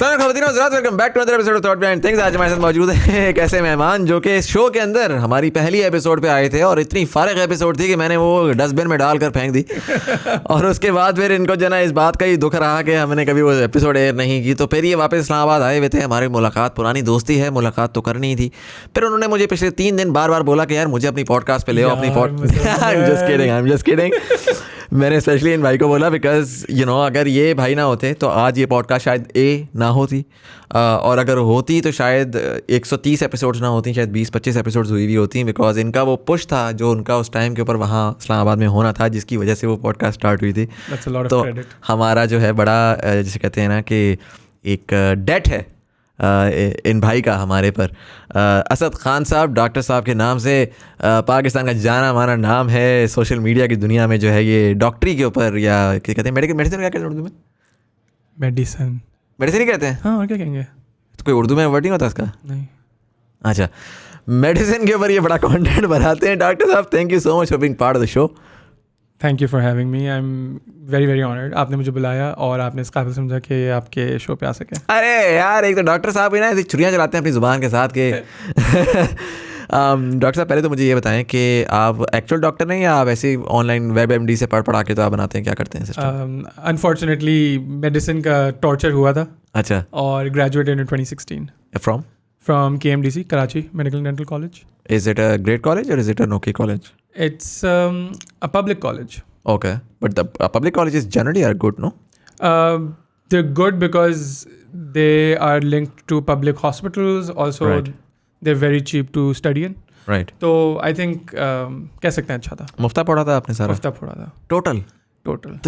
Welcome back to another episode of thought behind things. आज हमारे साथ मौजूद है एक ऐसे मेहमान जो कि इस शो के अंदर हमारी पहली एपिसोड पे आए थे और इतनी फारिग एपिसोड थी कि मैंने वो डस्टबिन में डालकर फेंक दी और उसके बाद फिर इनको जो ना इस बात का ही दुख रहा कि हमने कभी वो एपिसोड एयर नहीं की। तो फिर ये वापस इस्लामाबाद आए हुए थे, हमारी मुलाकात, पुरानी दोस्ती है, मुलाकात तो करनी ही थी। फिर उन्होंने मुझे पिछले 3 दिन बार बार बोला कि यार मुझे अपनी पॉडकास्ट पे ले आओ, अपनी I'm just kidding. मैंने स्पेशली इन भाई को बोला बिकॉज यू नो अगर ये भाई ना होते तो आज ये पॉडकास्ट शायद ना होती, और अगर होती तो शायद 130 एपिसोड्स ना होती, शायद 20-25 एपिसोड्स हुई भी होती, बिकॉज इनका वो पुश था जो उनका उस टाइम के ऊपर वहाँ इस्लामाबाद में होना था, जिसकी वजह से वो पॉडकास्ट स्टार्ट हुई थी। तो हमारा जो है बड़ा जैसे कहते हैं ना कि एक डेट है इन भाई का हमारे पर। असद खान साहब, डॉक्टर साहब के नाम से पाकिस्तान का जाना माना नाम है सोशल मीडिया की दुनिया में। जो है ये डॉक्टरी के ऊपर, या क्या कहते हैं, मेडिसिन क्या कहते हैं उर्दू में? मेडिसिन ही कहते हैं। हाँ, और क्या कहेंगे? तो कोई उर्दू में वर्ड नहीं होता इसका? नहीं। अच्छा, मेडिसिन के ऊपर ये बड़ा कंटेंट बनाते हैं। डॉक्टर साहब, thank you so much for being part of the show. Thank you for having me. I am very very honoured. आपने मुझे बुलाया और आपने इस काबिल समझा कि आपके शो पे आ सके। अरे यार, एक तो डॉक्टर साहब ही ना ऐसी छुरियाँ चलाते हैं अपनी ज़ुबान के साथ के डॉक्टर साहब, पहले तो मुझे ये बताएं कि आप एक्चुअल डॉक्टर नहीं, या आप ऐसे ऑनलाइन वेब एमडी से पढ़ा के तो आप बनाते हैं, क्या करते हैं सिस्टम? अनफॉर्चुनेटली मेडिसिन का टॉर्चर हुआ था। अच्छा। और graduated in 2016 from KMDC, Karachi medical dental college. Is it a great college or is it a no-key college? It's a public college. Okay, but the public colleges generally are good, no? They're good because they are linked to public hospitals. Also, Right. they're very cheap to study in. Right. तो I think कह सकते हैं अच्छा था। मुफ्ता पढ़ा था आपने सारा? मुफ्ता पढ़ा था। Total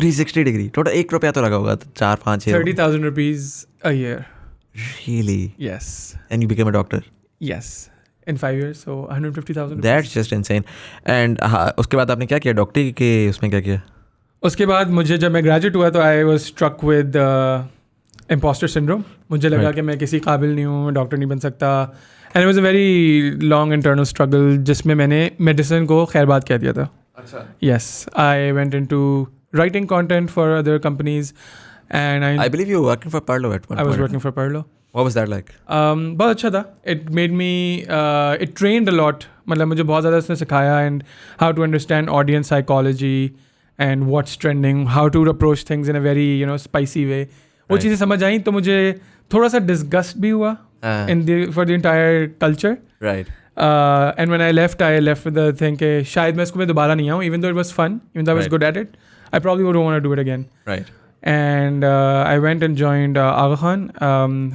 360 degree total. 1 रुपया तो लगा होगा, 4-5 30,000 rupees a year. Really? Yes. And you became a doctor? Yes. In 5 years, so 150,000. That's just insane. And उसके बाद आपने क्या किया डॉक्टरी के उसमें, क्या किया? उसके बाद मुझे जब मैं ग्रेजुएट हुआ तो I was struck with imposter syndrome. मुझे लगा कि मैं किसी काबिल नहीं हूँ, डॉक्टर नहीं बन सकता। And it was a very long internal struggle जिसमें मैंने मेडिसिन को खैरबाद कह दिया था। अच्छा। Yes, I went into writing content for other companies, and I believe you were working for Parlo at one point. I was working for Parlo. What was that like? बहुत अच्छा था। It made me, it trained a lot. मतलब मुझे बहुत ज़्यादा इसने सिखाया and how to understand audience psychology and what's trending, how to approach things in a very spicy way. वो चीज़ें समझ आई तो मुझे थोड़ा सा disgust भी हुआ for the entire culture. Right. And when I left with the thing कि शायद मैं इसको दोबारा नहीं आऊँ, even though it was fun, even though I was good at it, I probably wouldn't want to do it again. Right. And I went and joined Aga Khan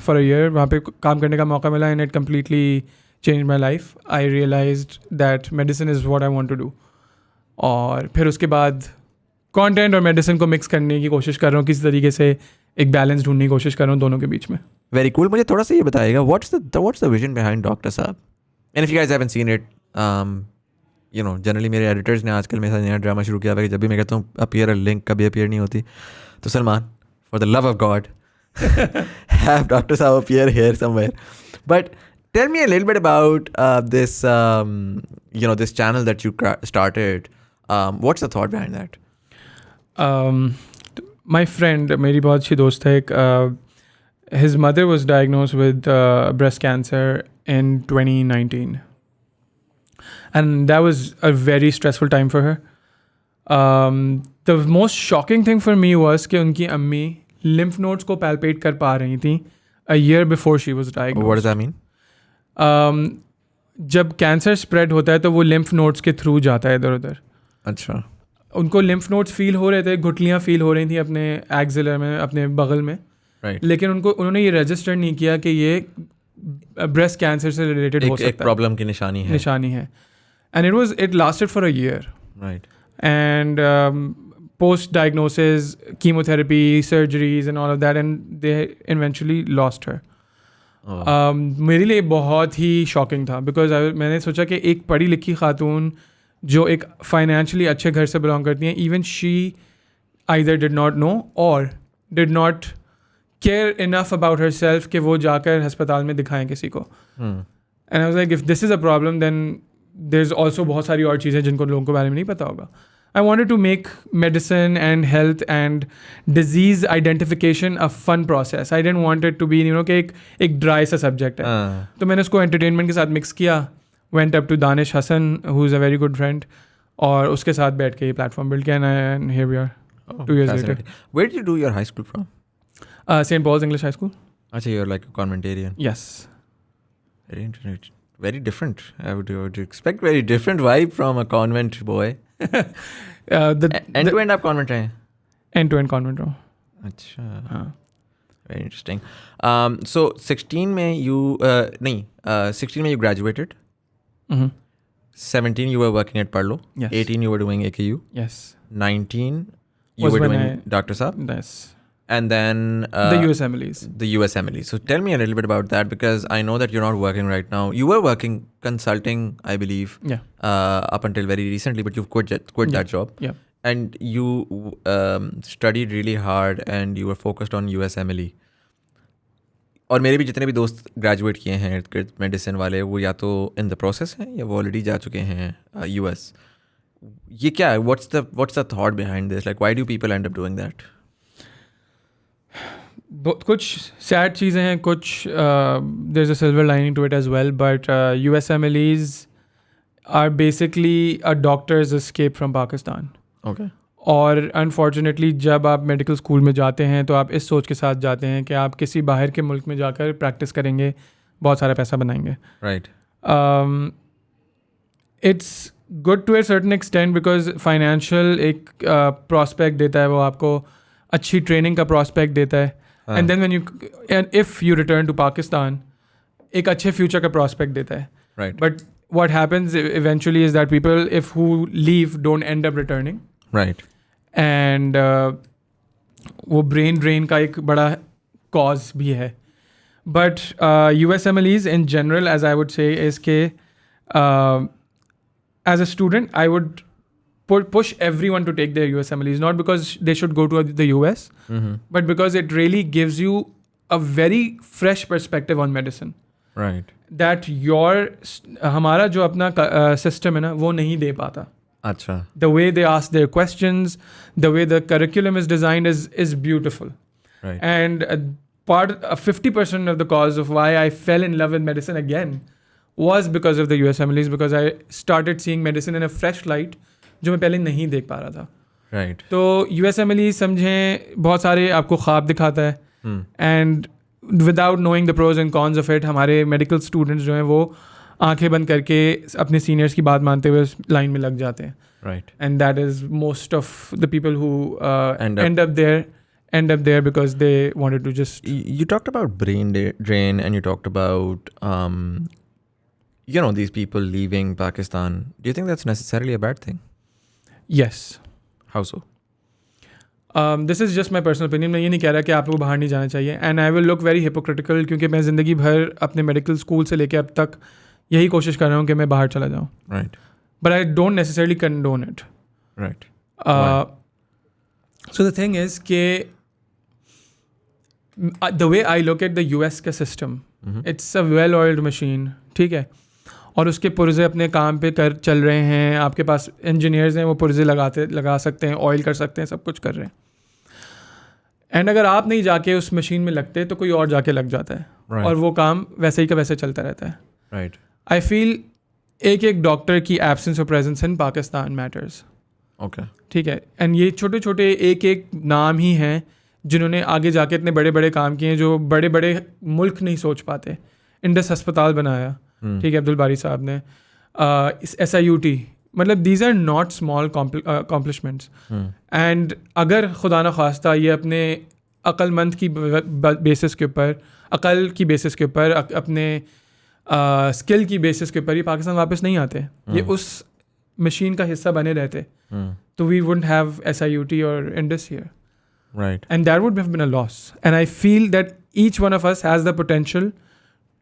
for a year. वहाँ पे काम करने का मौका मिला and it completely changed my life. I realized that medicine is what I want to do. और फिर उसके बाद content और medicine को mix करने की कोशिश कर रहा हूँ, किसी तरीके से एक balance ढूंढने की कोशिश कर रहा हूँ दोनों के बीच में। Very cool. मुझे थोड़ा सा ये बताइएगा, what's the vision behind Dr. Saab? And if you guys haven't seen it, generally मेरे editors ने आजकल मेरे साथ नया ड्रामा शुरू किया है कि जब भी मैं कहता हूँ appear a link, कभी appear नहीं होती। तो Salman, for the love of God, have Dr. Saab appear here somewhere. But tell me a little bit about this, this channel that you started. What's the thought behind that? My friend, मेरी बहुत अच्छी दोस्त है एक, his mother was diagnosed with breast cancer in 2019. And that was a very stressful time for her. The most shocking thing for me was कि उनकी अम्मी lymph nodes को palpate कर पा रही थी a year before she was diagnosed. What does that mean? जब cancer spread होता है तो वो lymph nodes के थ्रू जाता है इधर उधर। अच्छा। उनको lymph nodes फील हो रहे थे, घुटलियाँ फील हो रही थी अपने एक्सिलर में, अपने बगल में। Right. लेकिन उन्होंने ये रजिस्टर नहीं किया कि ये ब्रेस्ट कैंसर से रिलेटेड हो सकता है, एक प्रॉब्लम की निशानी है। And it lasted for a year. Right. And post diagnosis, chemotherapy, surgeries and all of that, and they eventually lost her. मेरे लिए बहुत ही शॉकिंग था बिकॉज मैंने सोचा कि एक पढ़ी लिखी खातून जो एक फाइनेंशियली अच्छे घर से बिलोंग करती हैं, even she either did not know और did not care enough about herself कि वो जाकर अस्पताल में दिखाएं किसी को। And I was like, if this is a problem then there is also बहुत सारी और चीज़ें जिनको लोगों के बारे में नहीं पता होगा। I wanted to make medicine and health and disease identification a fun process. I didn't want it to be, कि एक dry सा subject है. तो मैंने उसको entertainment के साथ mix किया. Went up to Danish Hassan, who's a very good friend, और उसके साथ बैठ के ये platform build किया, and here we are, 2 years later. Where did you do your high school from? St. Paul's English High School. Achha, you're like a conventarian. Yes. Very different. I would expect very different vibe from a convent boy. End-to-end आप convent रहे हैं? End-to-end convent रहो. अच्छा. हाँ. Very interesting. So 16 में you 16 में you graduated. 17 you were working at Parlo. Yes. 18 you were doing AKU. Yes. 19 you Was were when doing Dr. Saab. Yes. And then The USMLEs. The USMLE. So tell me a little bit about that, because I know that you're not working right now. You were working consulting, I believe, Yeah. Up until very recently, but you've quit that job. Yeah. And you studied really hard and you were focused on USMLE. और मेरे भी जितने भी दोस्त graduate किए हैं इर्द गिर्द मेडिसिन वाले, वो या तो इन द प्रोसेस हैं या वो ऑलरेडी जा चुके हैं US. ये क्या है? What's the thought behind this? Like, why do people end up doing that? कुछ सैड चीज़ें हैं, कुछ there's a silver lining to it as well, but USMLEs are basically a doctor's escape from Pakistan. Okay. और unfortunately जब आप medical school में जाते हैं तो आप इस सोच के साथ जाते हैं कि आप किसी बाहर के मुल्क में जाकर प्रैक्टिस करेंगे, बहुत सारा पैसा बनाएंगे. Right. It's good to a certain extent because financial एक prospect देता है, वो आपको अच्छी ट्रेनिंग का prospect देता है. And then if you return to Pakistan, एक अच्छे फ्यूचर का prospect देता है. Right. But what happens eventually is that people who leave don't end up returning. Right. And वो brain drain का एक बड़ा cause भी है. But USMLEs in general, as I would say, is के as a student, I would push everyone to take their USMLEs, not because they should go to the US, but because it really gives you a very fresh perspective on medicine. Right. That हमारा जो अपना system है ना, वो नहीं दे पाता. अच्छा. The way they ask their questions, the way the curriculum is designed is beautiful. Right. And 50% of the cause of why I fell in love with medicine again was because of the USMLEs, because I started seeing medicine in a fresh light जो मैं पहले नहीं देख पा रहा था. Right. तो USMLE समझें बहुत सारे आपको ख्वाब दिखाता है, and without knowing the pros and cons of it हमारे मेडिकल स्टूडेंट्स जो हैं वो आंखें बंद करके अपने सीनियर्स की बात मानते हुए लाइन में लग जाते हैं. Right. And that is most of the people who end up there because they wanted to just... You talked about brain drain, and you talked about these people leaving Pakistan. Do you think that's necessarily a bad thing? Yes. How so? This is just my personal opinion. मैं ये नहीं कह रहा कि आपको बाहर नहीं जाना चाहिए, and I will look very hypocritical क्योंकि मैं ज़िंदगी भर अपने मेडिकल स्कूल से लेके अब तक यही कोशिश कर रहा हूँ कि मैं बाहर चला जाऊँ. Right. But I don't necessarily condone it. Right. So the thing is कि the way I look at the US का system, it's a well-oiled machine. ठीक है. और उसके पुर्जे अपने काम पे चल रहे हैं, आपके पास इंजीनियर्स हैं, वो पुर्जे लगा सकते हैं, ऑयल कर सकते हैं, सब कुछ कर रहे हैं. एंड अगर आप नहीं जाके उस मशीन में लगते तो कोई और जाके लग जाता है. Right. और वो काम वैसे ही का वैसे चलता रहता है. Right. आई फील एक डॉक्टर की एब्सेंस और presence in Pakistan matters. Okay. ठीक है. एंड ये छोटे छोटे एक नाम ही हैं जिन्होंने आगे जाके इतने बड़े बड़े काम किए हैं जो बड़े बड़े मुल्क नहीं सोच पाते. इंडस अस्पताल बनाया, ठीक है, अब्दुल बारी साहब ने. SIUT, मतलब these are not small accomplishments. And अगर खुदा न खास्ता ये अपने अक्लमंद की बेसिस के ऊपर, अकल की बेसिस के ऊपर, अपने स्किल की बेसिस के ऊपर ये पाकिस्तान वापस नहीं आते, ये उस मशीन का हिस्सा बने रहते, तो वी वुडंट हैव SIUT और Indus here. Right. And that would have been a loss. And I feel that each one of us has the potential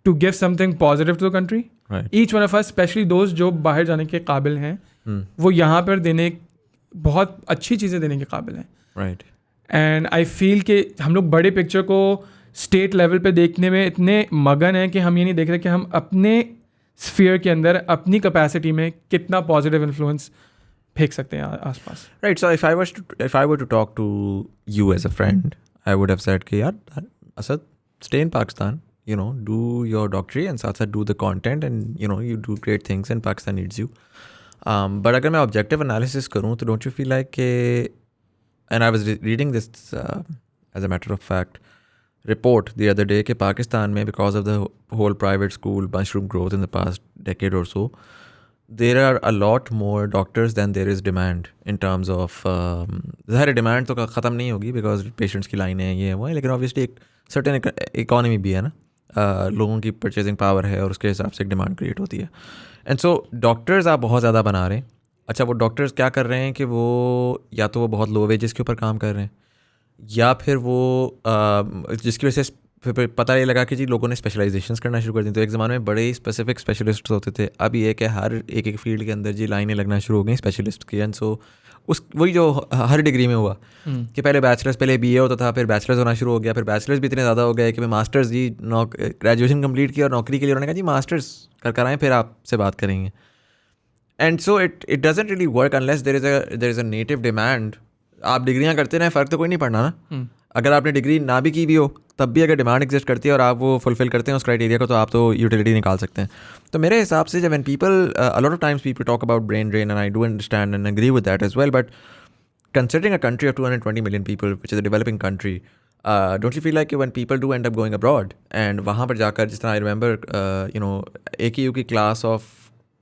to give something positive to the country. Right. Each one of us, especially those जो बाहर जाने के काबिल हैं, वो यहाँ पर बहुत अच्छी चीज़ें देने के काबिल हैं. Right. And I feel कि हम लोग बड़े पिक्चर को स्टेट लेवल पे देखने में इतने मगन हैं कि हम ये नहीं देख रहे कि हम अपने स्फीयर के अंदर अपनी कैपेसिटी में कितना पॉजिटिव इन्फ्लुएंस फेंक सकते हैं आसपास. Right. So if I were to talk to you as a friend, I would have said कि यार Asad, stay in Pakistan. You know, do your doctorate and साथ do the content and you know you do great things and Pakistan needs you. But अगर मैं objective analysis करूँ तो don't you feel like and I was reading this as a matter of fact report the other day कि पाकिस्तान में because of the whole private school mushroom growth in the past decade or so, there are a lot more doctors than there is demand in terms of ज़ाहिर demand तो ख़त्म नहीं होगी because patients की लाइनें हैं ये है वो है, लेकिन obviously एक certain economy भी है ना, लोगों की परचेजिंग पावर है और उसके हिसाब से एक डिमांड क्रिएट होती है. एंड सो डॉक्टर्स आप बहुत ज़्यादा बना रहे हैं. अच्छा, वो डॉक्टर्स क्या कर रहे हैं कि वो या तो वो बहुत लो वेजेस के ऊपर काम कर रहे हैं या फिर वो जिसकी वजह से फिर पता ये लगा कि जी लोगों ने स्पेशलाइजेशंस करना शुरू कर दी. तो एक ज़माने में बड़े ही स्पेसिफिक स्पेशलिस्ट होते थे. अब ये कि हर एक फील्ड के अंदर जी लाइनें लगना शुरू हो गई स्पेशलिस्ट की. एंड सो उस वही जो हर डिग्री में हुआ कि पहले बैचलर्स, पहले बीए होता था, फिर बैचलर्स होना शुरू हो गया, फिर बैचलर्स भी इतने ज़्यादा हो गए कि मैं मास्टर्स जी ग्रेजुएशन कंप्लीट की और नौकरी के लिए उन्होंने कहा जी मास्टर्स कर आएँ फिर आपसे बात करेंगे. And so it doesn't really work unless there is a native demand. आप डिग्रियाँ करते रहें, फ़र्क तो कोई नहीं पड़ना ना. अगर आपने डिग्री ना भी की भी हो तब भी अगर डिमांड एग्जिस्ट करती है और आप वो फुलफिल करते हैं उस क्राइटेरिया को, तो आप तो यूटिलिटी निकाल सकते हैं. तो मेरे हिसाब से जब people a lot of times people talk about brain drain and I do understand and agree with that as well, but considering a country of 220 million people, which is a developing country, don't you feel like when people do end up going abroad and वहाँ पर जाकर, जिस तरह I remember, you know, AKU की class of,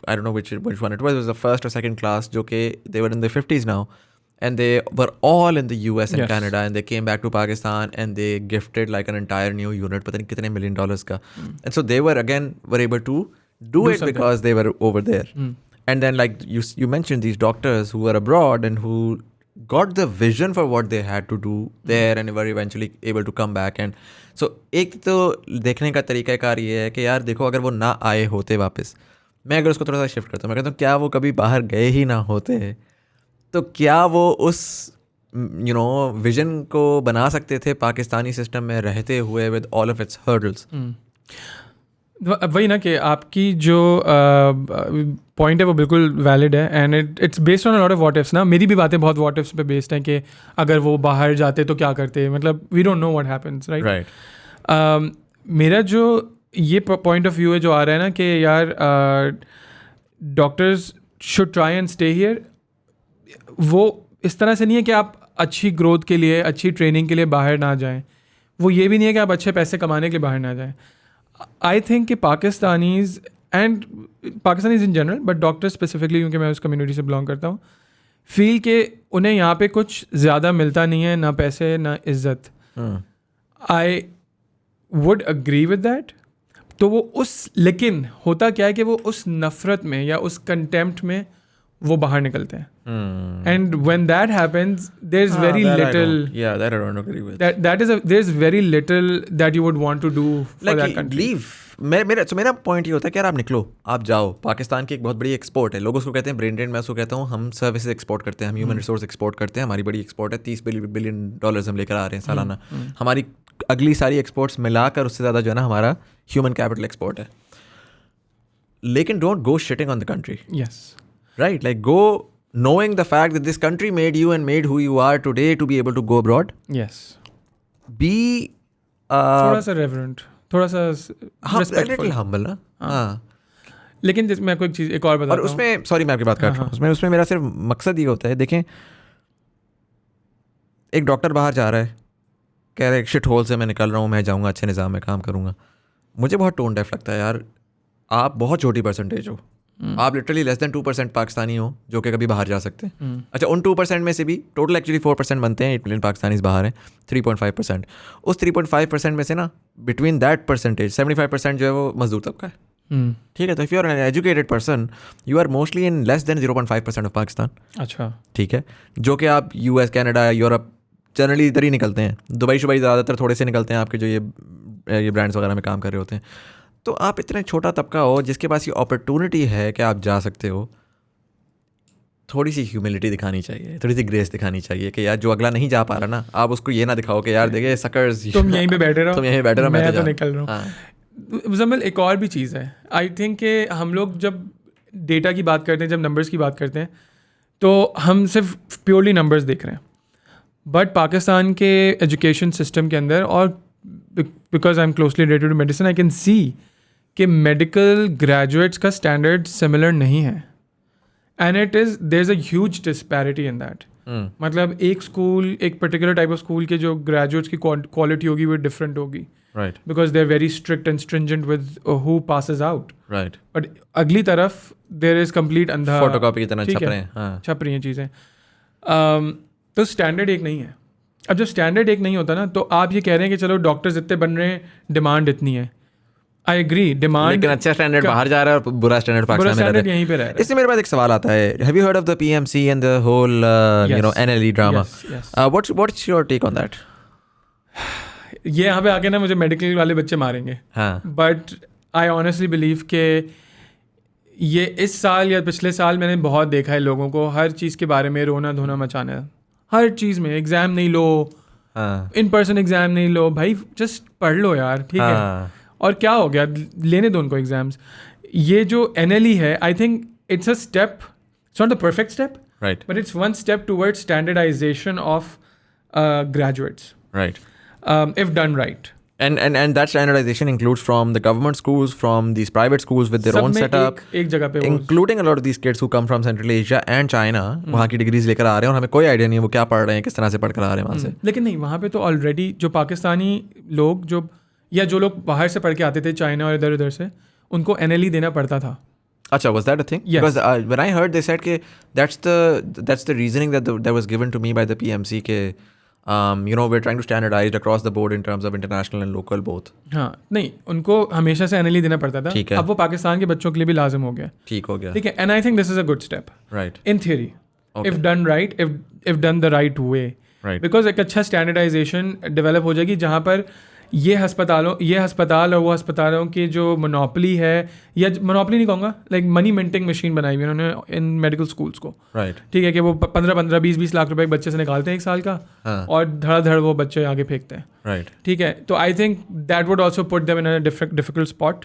I don't know which one it was the first or second class, जो कि they were in their 50s now, and they were all in the US and Canada, and they came back to Pakistan and they gifted like an entire new unit, पता नहीं कितने $1 million का, and so they were able to do it something. Because they were over there. And then like you mentioned these doctors who were abroad and who got the vision for what they had to do there and were eventually able to come back. And so एक तो देखने का तरीक़ाकार ये है कि यार देखो, अगर वो ना आए होते वापस, मैं अगर उसको थोड़ा सा शिफ्ट करता हूँ, मैं कहता हूँ क्या वो कभी बाहर गए ही ना होते तो क्या वो उस विजन को बना सकते थे पाकिस्तानी सिस्टम में रहते हुए with all of its hurdles. वही ना कि आपकी जो पॉइंट है वो बिल्कुल वैलिड है and it's based on a lot of what ifs ना. मेरी भी बातें बहुत व्हाट इफ्स पे बेस्ड हैं कि अगर वो बाहर जाते तो क्या करते, मतलब we don't know what happens, right. मेरा जो ये पॉइंट ऑफ व्यू है जो आ रहा है ना कि यार doctors should try and stay here, वो इस तरह से नहीं है कि आप अच्छी ग्रोथ के लिए, अच्छी ट्रेनिंग के लिए बाहर ना जाएं. वो ये भी नहीं है कि आप अच्छे पैसे कमाने के लिए बाहर ना जाएं. आई थिंक कि Pakistanis and Pakistanis in general, but doctors specifically, क्योंकि मैं उस कम्युनिटी से बिलोंग करता हूँ, फील कि उन्हें यहाँ पे कुछ ज़्यादा मिलता नहीं है, ना पैसे ना इज़्ज़त. I would agree with that. तो वो लेकिन होता क्या है कि वो उस नफ़रत में या उस कंटेम्प्ट में वो बाहर निकलते हैं. And when that happens, there's very little. That I don't agree with. There's very little that you would want to do for that country. Leave. मेरा पॉइंट ये होता है कि यार आप निकलो, आप जाओ. पाकिस्तान की एक बहुत बड़ी एक्सपोर्ट है. लोग उसको कहते हैं ब्रेन ड्रेन, मैं उसको कहता हूँ हम सर्विसेज एक्सपोर्ट करते हैं, हम ह्यूमन रिसोर्स एक्सपोर्ट करते हैं. हमारी बड़ी एक्सपोर्ट है, $30 बिलियन हम लेकर आ रहे हैं सालाना. हमारी अगली सारी एक्सपोर्ट्स मिलाकर उससे ज़्यादा जो है ना हमारा ह्यूमन कैपिटल एक्सपोर्ट है. लेकिन don't go shitting on the country. Yes. Right, like go knowing the fact that this country made you and made who you are today to be able to go abroad. Yes. Be थोड़ा सा reverent, थोड़ा सा respectful, little humble ना. हाँ. लेकिन मैं आपको एक चीज़ एक और बताता हूँ. और उसमें सॉरी मैं आपकी बात काट रहा हूँ. उसमें मेरा सिर्फ मकसद ये होता है, देखें एक डॉक्टर बाहर जा रहा है, कह रहा है शिट होल से मैं निकल रहा हूँ, मैं जाऊँगा अच्छे निज़ाम में काम करूँगा. मुझे बहुत टोन डेफ लगता है यार. आप बहुत छोटी परसेंटेज हो. आप लिटरली लेस देन 2% पाकिस्तानी हो जो कि कभी बाहर जा सकते हैं. अच्छा, उन 2% में से भी टोटल एक्चुअली 4% बनते हैं. 8 मिलियन पाकिस्तानीज बाहर हैं. 3.5%. उस 3.5% में से ना बिटवीन दैट परसेंटेज 75% जो है वो मजदूर तबका है. ठीक है. तो if you are an educated person, you are mostly in less than 0.5% of Pakistan. अच्छा, ठीक है. जो कि आप US, कनाडा, यूरोप जनरली इधर ही निकलते हैं. दुबई शुबई ज़्यादातर थोड़े से निकलते हैं आपके जो ये ब्रांड्स वगैरह में काम कर रहे होते हैं. तो आप इतना छोटा तबका हो जिसके पास ये अपॉर्चुनिटी है कि आप जा सकते हो. थोड़ी सी ह्यूमिलिटी दिखानी चाहिए, थोड़ी सी ग्रेस दिखानी चाहिए कि यार जो अगला नहीं जा पा रहा ना, आप उसको ये ना दिखाओ कि यार देखिए सकर्स, तुम यहीं पे बैठे रहो, मैं तो निकल रहा हूँ. मुज़म्मिल, एक और भी चीज़ है. आई थिंक कि हम लोग जब डेटा की बात करते हैं, जब नंबर्स की बात करते हैं, तो हम सिर्फ प्योरली नंबर्स देख रहे हैं. बट पाकिस्तान के एजुकेशन सिस्टम के अंदर, और because I am closely related to medicine, I can see कि मेडिकल ग्रेजुएट्स का स्टैंडर्ड सिमिलर नहीं है. And there is a huge disparity in that. मतलब एक स्कूल, एक पर्टिकुलर टाइप ऑफ स्कूल के जो ग्रेजुएट्स की क्वालिटी होगी वो डिफरेंट होगी. Right. Because they're very strict and stringent with who passes out. Right. But अगली तरफ there is complete अंधा. फोटोकॉपी की तरह ठीक छप है, रहे हैं. हाँ. छप रही हैं चीज़ें. तो स्टैंडर्ड एक नहीं है. अब जब स्टैंडर्ड एक नहीं होता ना, तो आप ये कह रहे हैं कि चलो डॉक्टर्स इतने बन रहे हैं, डिमांड इतनी है. I agree, demand. लेकिन अच्छा स्टैंडर्ड बाहर जा रहा है और बुरा स्टैंडर्ड पाकिस्तान में रह रहा है. यहीं पे रह रहा है. इससे मेरे पास एक सवाल आता है. Have you heard of the PMC and the whole NLE drama? What's your take on that? ये यहाँ पे आके ना मुझे मेडिकल वाले बच्चे मारेंगे. हाँ. बट आई ऑनेस्टली बिलीव कि ये इस साल या पिछले साल मैंने बहुत देखा है लोगों को हर चीज़ के बारे में रोना धोना मचाना. हर चीज़ में एग्ज़ाम नहीं लो, इन पर्सन एग्ज़ाम नहीं लो, भाई जस्ट पढ़ लो यार, ठीक है. और क्या हो गया, लेने दो उनको एग्ज़ाम्स. ये जो NLE है, I think it's a step, it's not the perfect step, Right. But it's one step towards standardization of graduates. Right. If done right. And that standardization includes from the government schools, from these private schools with their सब own में setup, एक जगह पे including a lot of these kids who come from Central Asia and China. वहाँ की degrees लेकर आ रहे हैं और हमें कोई आइडिया नहीं है वो क्या पढ़ रहे हैं, किस तरह से पढ़ कर आ रहे हैं वहाँ से. लेकिन नहीं, वहाँ पे तो ऑलरेडी जो पाकिस्तानी लोग जो लोग बाहर से पढ़ के आते थे चाइना और इधर उधर से, उनको NLE देना पड़ता था. अच्छा, was that a thing? Yes. Because when I heard, they said कि that's the reasoning that was given to me by the PMC कि we're trying to standardize across the board in terms of international and local both. हाँ, नहीं, उनको हमेशा से NLE देना पड़ता था. ठीक है. अब वो पाकिस्तान के बच्चों के लिए भी लाजिम हो गया. ठीक हो गया. ठीक है. And I think this is a good step. Right. In theory, if done right, if done the right way. Right. Because एक अच्छा स्टैंडर्डाइजेशन डेवलप हो जाएगी जहाँ पर ये हस्पताल और वो अस्पतालों की जो मोनोपली है, या मोनोपली नहीं कहूँगा, लाइक मनी मिंटिंग मशीन बनाई हुई उन्होंने इन मेडिकल स्कूल्स को. Right. ठीक है, कि वो 15-15, 20-20 लाख रुपए एक बच्चे से निकालते हैं एक साल का. हाँ. और धड़ाधड़ वो बच्चे आगे फेंकते हैं. Right. ठीक है. तो I think that would also put them in a difficult spot.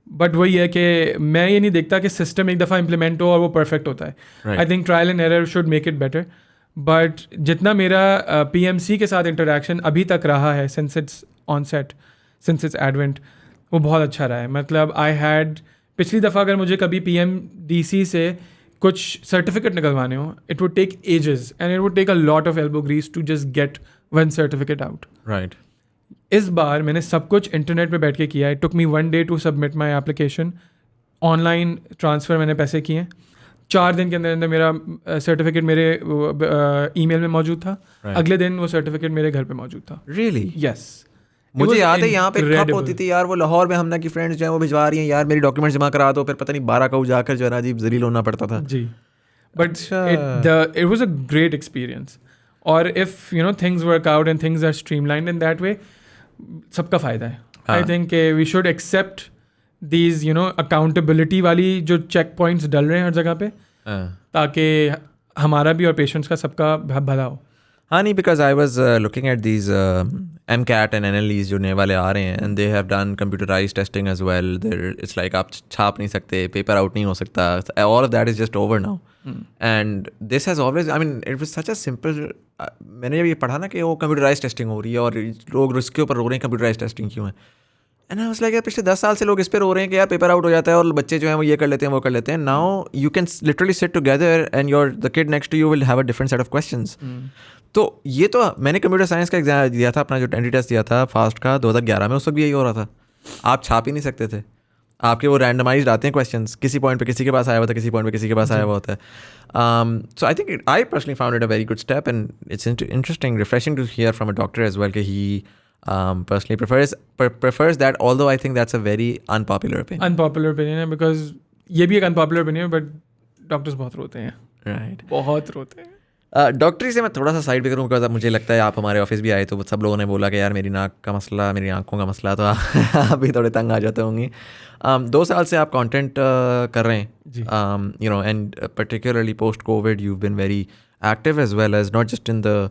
But वही है कि मैं ये नहीं देखता कि सिस्टम एक दफ़ा इम्प्लीमेंट हो और वो परफेक्ट होता है. Right. I think trial and error should make it better. But जितना मेरा PMC के साथ इंटरेक्शन अभी तक रहा है since its onset, since its advent, वो बहुत अच्छा रहा है. मतलब आई हैड, पिछली दफ़ा अगर मुझे कभी PMDC से कुछ सर्टिफिकेट निकलवाने हो, it would take ages and it would take a lot of elbow grease to just get one certificate out. Right. इस बार मैंने सब कुछ इंटरनेट पे बैठ के किया है. It took me 1 day to submit my application. Online transfer मैंने पैसे किए. 4 दिन के अंदर अंदर मेरा सर्टिफिकेट मेरे ईमेल में मौजूद था. Right. अगले दिन वो सर्टिफिकेट मेरे घर पे मौजूद था. Really? यस. मुझे याद है यहाँ पे खप होती थी यार, वो लाहौर में हमने की फ्रेंड्स जो हैं वो भिजवा रही हैं यार, मेरी डॉक्यूमेंट्स जमा करा दो, फिर पता नहीं 12 का जाकर जो है ना अजीब जलील होना पड़ता था. जी. But it was a great experience. और if things work out and things are streamlined in that way, सबका फ़ायदा है. I think we should accept these accountability वाली जो चेक पॉइंट्स डल रहे हैं हर जगह पे, ताकि हमारा भी और पेशेंट्स का सबका भला हो. हाँ नहीं, because I was looking at these MCAT and NLEs जो नए वाले आ रहे हैं, and they have done computerize testing as well. There it's like आप छाप नहीं सकते, पेपर आउट नहीं हो सकता. All of that is just over now. And this has always, I mean it was such a simple. मैंने जब ये पढ़ा ना कि वो कंप्यूटराइज टेस्टिंग हो रही है और लोग उसके ऊपर रो रहे हैं कंप्यूटराइज टेस्टिंग क्यों है, एंड आई वाज लाइक यार पिछले 10 साल से लोग इस पर रो रहे हैं कि यार पेपर आउट हो जाता है और बच्चे जो हैं वो ये कर लेते हैं वो कर लेते हैं. Now you can literally sit together and the kid next to you will have a different set of questions. तो ये तो मैंने कंप्यूटर साइंस का एग्जाम दिया था, अपना जो एंट्री टेस्ट दिया था फास्ट का 2011 में, उस वक्त भी यही हो रहा था. आप छाप ही नहीं सकते थे, आपके वो रैंडमाइज्ड आते हैं क्वेश्चंस, किसी पॉइंट पे किसी के पास आया हुआ था, किसी पॉइंट पे किसी के पास आया हुआ होता है. So I think I personally found it a very good step, and it's interesting, refreshing to hear from a doctor as well कि he personally prefers that, although I think that's a very unpopular opinion है, because ये भी एक unpopular opinion है, but doctors बहुत रोते हैं. right. बहुत रोते हैं. डॉक्टरी से मैं थोड़ा सा साइड पे करूँ, बिकॉज मुझे लगता है आप हमारे ऑफिस भी आए तो सब लोगों ने बोला कि यार मेरी नाक का मसला, मेरी आंखों का मसला, तो आप भी थोड़े तंग आ जाते होंगे. 2 साल से आप कंटेंट कर रहे हैं, and particularly post covid you been very active as well as not just in the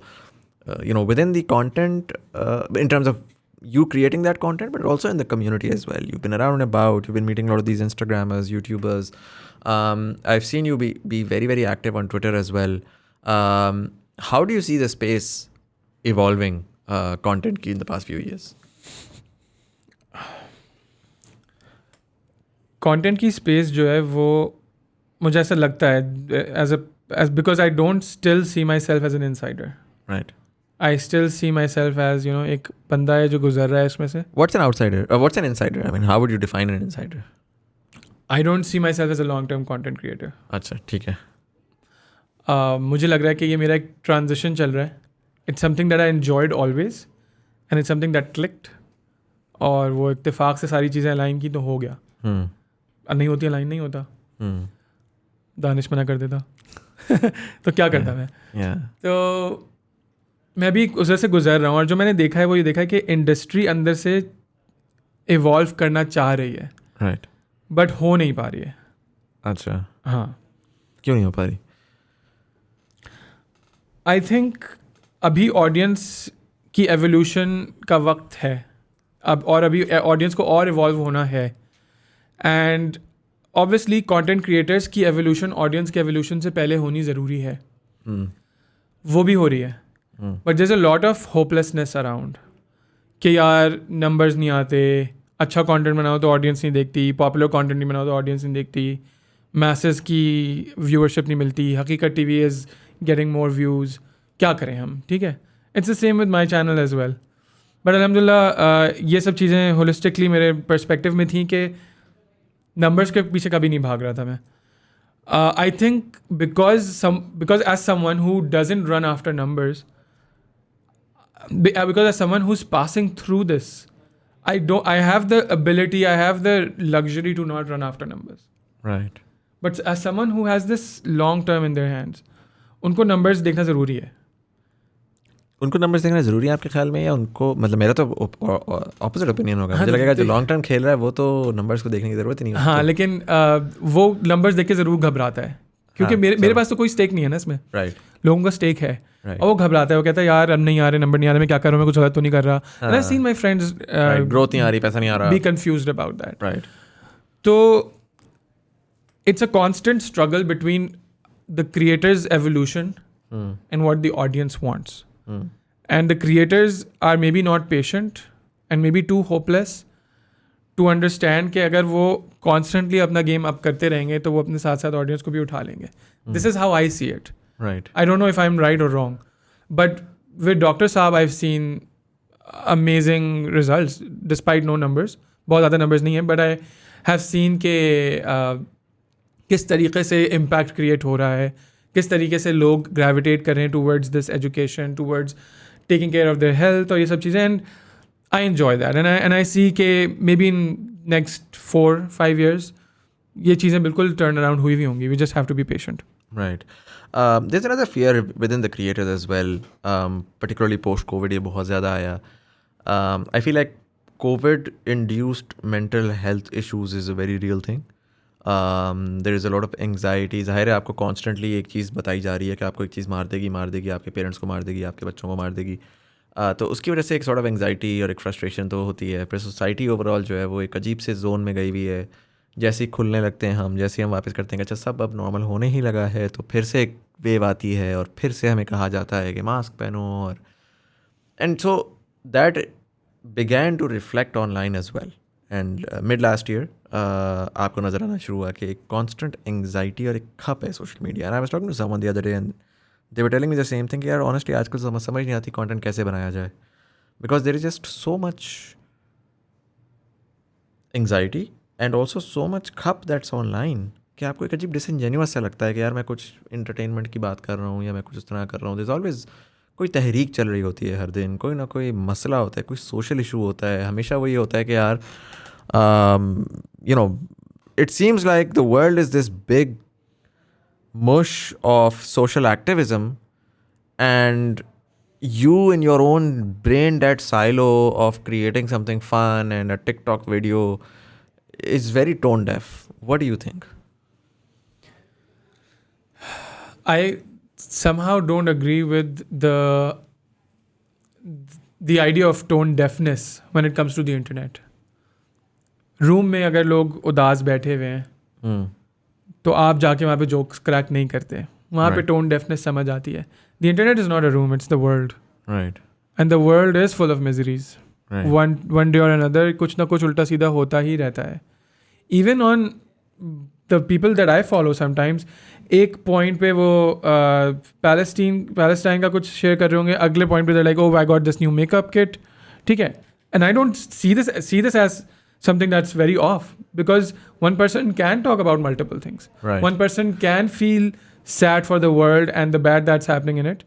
within the content, in terms of you creating that content, but also in the community as well. You've been around and about, you've been meeting a lot of these Instagrammers, YouTubers, I've seen you be very, very active on Twitter as well. How do you see the space evolving content की in the past few years? Content की space जो है वो मुझे ऐसा लगता है as because I don't still see myself as an insider. Right. I still see myself as, you know, एक बंदा है जो गुजर रहा है इसमें से. What's an outsider? What's an insider? I mean, how would you define an insider? I don't see myself as a long-term content creator. अच्छा, ठीक है. मुझे लग रहा है कि ये मेरा एक ट्रांजिशन चल रहा है. It's something that I enjoyed always and it's something that clicked. और वो इत्तेफाक से सारी चीज़ें अलाइन की तो हो गया. नहीं होती अलाइन नहीं होता. दानिश मना कर देता. तो क्या करता मैं. तो मैं भी उधर से गुजर रहा हूँ और जो मैंने देखा है वो ये देखा है कि इंडस्ट्री अंदर से इवॉल्व करना चाह रही है. राइट. बट हो नहीं पा रही है. अच्छा. हाँ. क्यों नहीं हो पा रही? आई थिंक अभी ऑडियंस की एवोल्यूशन का वक्त है अब, और अभी ऑडियंस को और इवॉल्व होना है. एंड ऑब्वियसली कंटेंट क्रिएटर्स की एवोल्यूशन ऑडियंस के एवोल्यूशन से पहले होनी ज़रूरी है. वो भी हो रही है. But there is a lot of hopelessness around कि यार नंबर्स नहीं आते, अच्छा कंटेंट बनाओ तो ऑडियंस नहीं देखती, पॉपुलर कंटेंट नहीं बनाओ तो ऑडियंस नहीं देखती, मैसेस की व्यूअरशिप नहीं मिलती, Haqeeqat TV is getting more views. क्या करें हम. ठीक है. It's the same with my channel as well. But अल्हम्दुलिल्लाह ये सब चीज़ें होलिस्टिकली मेरे पर्सपेक्टिव में थी कि नंबर्स के पीछे कभी नहीं भाग रहा था मैं. I think because as someone who doesn't run after numbers, because as someone who's passing through this, I have the ability, I have the luxury to not run after numbers. Right. But as someone who has this long term in their hands, उनको numbers देखना ज़रूरी है. उनको numbers देखना ज़रूरी है आपके ख्याल में, या उनको, मतलब मेरा तो ऑपोजिट ओपिनियन होगा. मुझे लगेगा जो लॉन्ग टर्म खेल रहा है वो तो नंबर्स को देखने की ज़रूरत ही नहीं. हाँ, लेकिन वो नंबर्स देख के ज़रूर घबराता है क्योंकि मेरे पास तो कोई स्टेक नहीं है ना इसमें. राइट. लोगों का स्टेक है. और वो घबराता है, वो कहता है यार अब नहीं आ रहे नंबर, नहीं आ रहे, मैं क्या कर रहा हूँ, मैं कुछ गलत तो नहीं कर रहा. And I seen my friends growth नहीं आ रही, पैसा नहीं आ रहा, be confused about that. Right. तो it's a constant struggle between the creators evolution and what the audience wants. And the creators are maybe not patient and maybe too hopeless to understand कि अगर वो constantly अपना game up करते रहेंगे तो वो अपने साथ साथ ऑडियंस को भी उठा लेंगे. This is how I see it. Right. I don't know if I'm right or wrong, but with Dr. Saab, I've seen amazing results despite no numbers. बहुत ज़्यादा numbers नहीं है, but I have seen कि किस तरीके से impact create हो रहा है, किस तरीके से लोग gravitate कर रहे हैं towards this education, towards taking care of their health और ये सब चीज़ें. And I enjoy that, and I see कि maybe in next 4-5 years ये चीज़ें बिल्कुल turn around हुई भी होंगी. We just have to be patient. Right. There's another fear within the creators as well, particularly post-COVID. ये बहुत ज़्यादा आया. I feel like COVID-induced mental health issues is a very real thing. There is a lot of anxiety. ज़ाहिर है आपको constantly एक चीज़ बताई जा रही है कि आपको एक चीज़ मार देगी, आपके पेरेंट्स को मार देगी, आपके बच्चों को मार देगी. तो उसकी वजह से एक sort of anxiety और एक frustration तो होती है. फिर सोसाइटी ओवरऑल जो है वो एक अजीब से जोन में गई हुई है. जैसे ही खुलने लगते हैं हम, जैसे ही हम वापस करते हैं कि अच्छा सब अब नॉर्मल होने ही लगा है, तो फिर से एक वेव आती है और फिर से हमें कहा जाता है कि मास्क पहनो. और and so that began to reflect online as well. And mid last year आपको नज़र आना शुरू हुआ कि एक कॉन्स्टेंट एंगजाइटी और एक खप है social media. And I was talking to someone the other day and they were telling me the same thing कि यार ऑनेस्टली आजकल समझ नहीं आती कंटेंट कैसे बनाया जाए, because there is just so much anxiety and also so much खप दैट्स ऑनलाइन कि आपको एक अजीब डिसइंजेन्युअस सा लगता है कि यार मैं कुछ इंटरटेनमेंट की बात कर रहा हूँ या मैं कुछ इस तरह कर रहा हूँ. देयर इज ऑलवेज कोई तहरीक चल रही होती है हर दिन, कोई ना कोई मसला होता है, कोई सोशल इशू होता है. हमेशा वही होता है कि यार you know it seems like the world is this big mush of social activism, and you in your own brain dead silo of creating something fun and a TikTok video is very tone deaf. What do you think? I somehow don't agree with the idea of tone deafness when it comes to the internet. Room में अगर लोग उदास बैठे हुए हैं तो आप जाके वहाँ पे जोक्स क्रैक नहीं करते, वहाँ पे टोन डेफनेस समझ आती है. The internet is not a room, it's the world. Right. And the world is full of miseries. One day और अनदर कुछ ना कुछ उल्टा सीधा होता ही रहता है. Even on the people that I follow sometimes, एक पॉइंट पे वो पैलेस्टाइन का कुछ शेयर कर रहे होंगे, अगले पॉइंट पे they like, oh I got this new makeup kit. ठीक है, and I don't see this as something that's very off, because one person can talk about multiple things. Right. One person can feel sad for the world and the bad that's happening in it,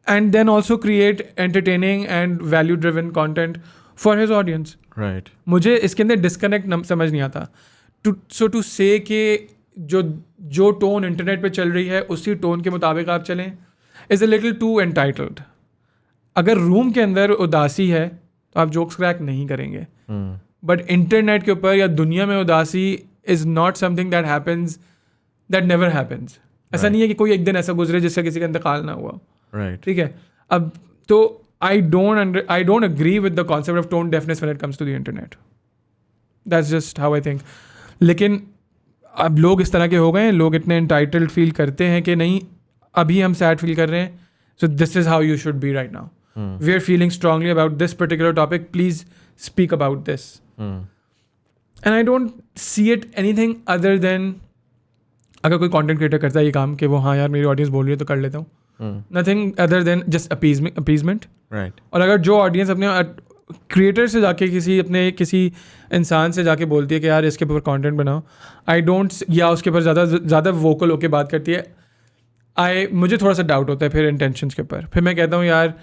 and then also create entertaining and value driven content for his audience. Right. मुझे इसके अंदर disconnect समझ नहीं आता. to say कि जो tone internet पे चल रही है उसी टोन के मुताबिक आप चलें is a little too entitled. अगर रूम के अंदर उदासी है तो आप जोक्स क्रैक नहीं करेंगे. बट इंटरनेट के ऊपर या दुनिया में उदासी is not something that happens, that never happens. ऐसा नहीं है कि कोई एक दिन ऐसा गुजरे जिससे किसी का इंतकाल ना हुआ. Right. ठीक है. अब तो I don't agree with the concept of tone deafness when it comes to the internet. That's just how I think. लेकिन अब लोग इस तरह के हो गए हैं, लोग इतने एंटाइटल्ड फील करते हैं कि नहीं अभी हम सैड फील कर रहे हैं, so this is how you should be right now. We are feeling strongly about this particular topic, please speak about this. And I don't see it anything other than, अगर कोई content creator करता है ये काम कि वो हाँ यार मेरी ऑडियंस बोल रही है तो कर लेता हूँ, nothing other than just appeasement. Right. और अगर जो ऑडियंस अपने क्रिएटर से जाके किसी इंसान से जाके बोलती है कि यार इसके ऊपर कंटेंट बनाओ, आई डोंट, या उसके ऊपर ज़्यादा वोकल होके बात करती है, मुझे थोड़ा सा डाउट होता है फिर इंटेंशंस के ऊपर. फिर मैं कहता हूँ यार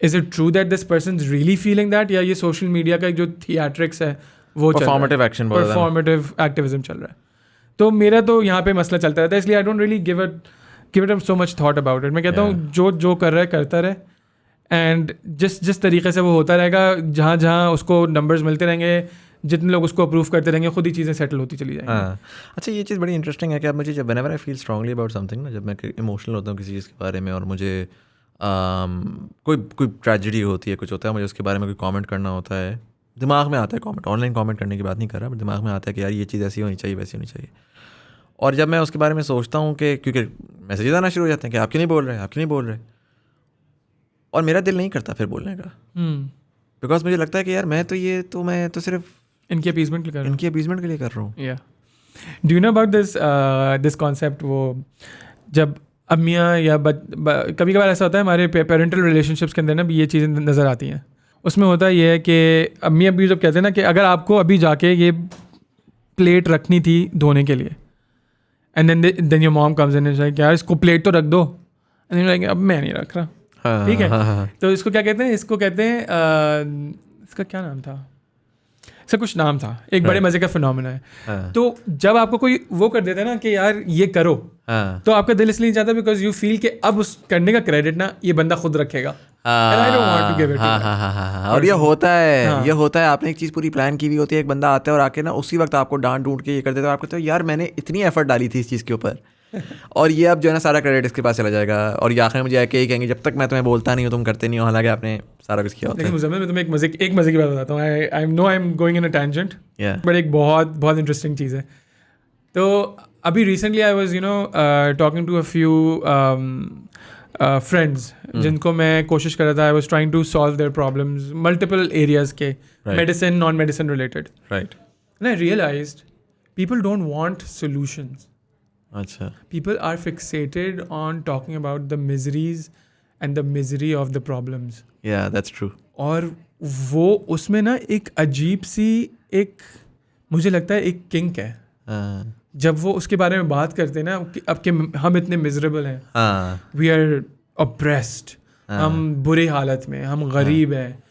is it true that this person is really feeling that, या ये सोशल मीडिया का जो थिएट्रिक्स है वो परफॉर्मेटिव एक्शन, परफॉर्मेटिव एक्टिविज्म चल रहा है. तो मेरा तो यहाँ पे मसला चलता रहता है, इसलिए I don't really give it so much thought about it. मैं कहता हूँ जो कर रहा है करता रहे, एंड जिस तरीके से वो होता रहेगा, जहाँ उसको नंबर्स मिलते रहेंगे, जितने लोग उसको अप्रूव करते रहेंगे, खुद ही चीज़ें सेटल होती चली जाएंगी. हाँ. अच्छा, ये चीज़ बड़ी इंटरेस्टिंग है कि अब मुझे जब whenever I feel strongly about something ना, जब मैं इमोशनल होता हूँ किसी चीज़ के बारे में, और मुझे कोई ट्रेजेडी होती है, कुछ होता है, मुझे उसके बारे में कोई कमेंट करना होता है, दिमाग में आता है कमेंट, ऑनलाइन कमेंट करने की बात नहीं कर रहा, बट दिमाग में आता है कि यार ये चीज़ ऐसी होनी चाहिए, वैसी होनी चाहिए. और जब मैं उसके बारे में सोचता हूँ कि क्योंकि मैसेजेस आना शुरू हो जाते हैं कि आप क्यों नहीं बोल रहे, और मेरा दिल नहीं करता फिर बोलने का, बिकॉज मुझे लगता है कि यार मैं तो सिर्फ इनकी अपीजमेंट के लिए कर रहा हूँ. या do you know about this concept, वो जब अम्मियाँ या कभी कभार ऐसा होता है हमारे पेरेंटल रिलेशनशिप्स के अंदर ना भी ये चीज़ें नज़र आती हैं. उसमें होता ये है कि अम्मी अभी जब कहते हैं ना कि अगर आपको अभी जाके ये प्लेट रखनी थी धोने के लिए, and then your mom comes in and like यार इसको प्लेट तो रख दो, एंड लाइक अब मैं नहीं रख रहा. ठीक है. तो इसको क्या कहते हैं, इसको कहते हैं इसका क्या नाम था, इसका कुछ नाम था, एक बड़े मजे का फिनोमेना है. तो जब आपको कोई वो कर देता है ना कि यार ये करो, तो आपका दिल इसलिए नहीं चाहता बिकॉज यू फील कि अब उस करने का क्रेडिट ना ये बंदा खुद रखेगा. और ये होता है आपने एक चीज़ पूरी प्लान की हुई होती है, एक बंदा आता है और आके ना उसी वक्त आपको डांट ढूंढ के ये कर देता है, आप कहते हो यार मैंने इतनी एफर्ट डाली थी इस चीज़ के ऊपर, और ये अब जो है ना सारा क्रेडिट इसके पास चला जाएगा, और ये आखिर में मुझे आके यही कहेंगे जब तक मैं तुम्हें बोलता नहीं हूँ तुम करते नहीं हो, हालांकि आपने सारा कुछ किया होता है. लेकिन मैं तुम्हें एक मजे की बात बताता हूँ. I am going in a tangent, but एक बहुत इंटरेस्टिंग चीज़ है. तो अभी recently I was talking to a few friends जिनको मैं कोशिश कर रहा था, I was trying to solve their problems multiple areas के, medicine non medicine related. Right. And I realized people don't want solutions. अच्छा. People are fixated on talking about the miseries and the misery of the problems. Yeah, that's true. और वो उसमें ना एक अजीब सी एक मुझे लगता है एक किंक है. जब वो उसके बारे में बात करते हैं ना अब कि हम इतने मिजरेबल हैं, वी आर ऑप्रेस्ड, हम बुरे हालत में, हम गरीब हैं,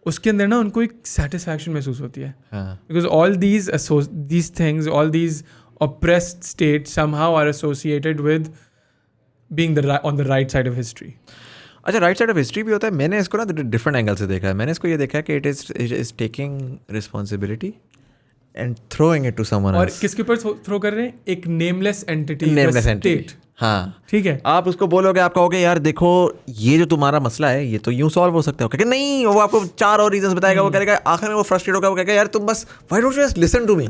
उसके अंदर ना उनको एक सेटिस्फैक्शन महसूस होती है. Because all these things, all these oppressed states somehow are associated with being on the right side of history. अच्छा, राइट साइड ऑफ हिस्ट्री भी होता है. मैंने इसको ना डिफरेंट एंगल से देखा है. मैंने इसको ये देखा है कि it is taking responsibility and throwing it to someone else. और किसके ऊपर थ्रो कर रहे हैं? एक नेमलेस एंटिटी, नेमलेस एंटिटी. हाँ, ठीक है. आप उसको बोलोगे, आप कहोगे यार देखो ये जो तुम्हारा मसला है ये तो यूं सॉल्व हो सकता है, क्योंकि नहीं, वो आपको 4 और रीजंस बताएगा. वो कहेगा, आखिर में वो फ्रस्ट्रेट होगा, वो कहेगा यार तुम बस why don't you just listen to me.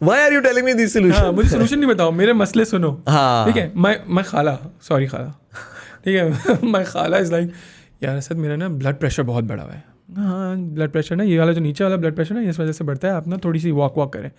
Why are you telling me these solutions? हाँ, मुझे सोल्यूशन नहीं बताओ, मेरे मसले सुनो. हाँ. ठीक है, मैं खाला, सॉरी खाला, ठीक है, मैं खाला इज लाइक यार सर मेरा ना ब्लड प्रेशर बहुत बढ़ा हुआ है. हाँ, ब्लड प्रेशर ना, ये वाला जो नीचे वाला ब्लड प्रेशर ना इस वजह से बढ़ता है, आप ना थोड़ी सी वॉक करें.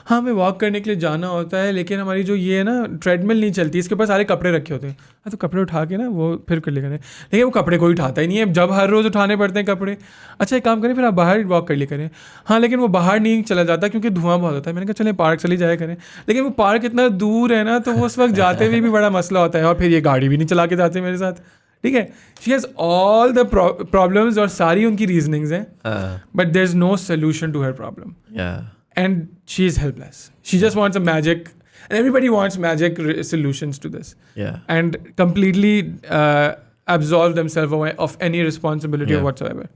हाँ, हमें वॉक करने के लिए जाना होता है, लेकिन हमारी जो ये है ना ट्रेडमिल नहीं चलती, इसके ऊपर सारे कपड़े रखे होते हैं. हाँ, तो कपड़े उठा के ना वो फिर कर लिया करें, लेकिन वो कपड़े कोई उठाता ही नहीं है जब हर रोज़ उठाने पड़ते हैं कपड़े. अच्छा एक काम करें, फिर आप बाहर वॉक कर लिया करें. हाँ, लेकिन वो बाहर नहीं चला जाता क्योंकि धुआं बहुत होता है. मैंने कहा चले पार्क चली जाया करें, लेकिन वो पार्क इतना दूर है ना, तो वो उस वक्त जाते हुए भी बड़ा मसला होता है, और फिर ये गाड़ी भी नहीं चला के जाते मेरे साथ. ठीक है, she has all the problems और सारी उनकी रीजनिंग्स हैं, but there is no solution to her problem. And she is helpless. She just wants a magic, and everybody wants magic solutions to this, and completely absolve themselves away of any responsibility or whatsoever.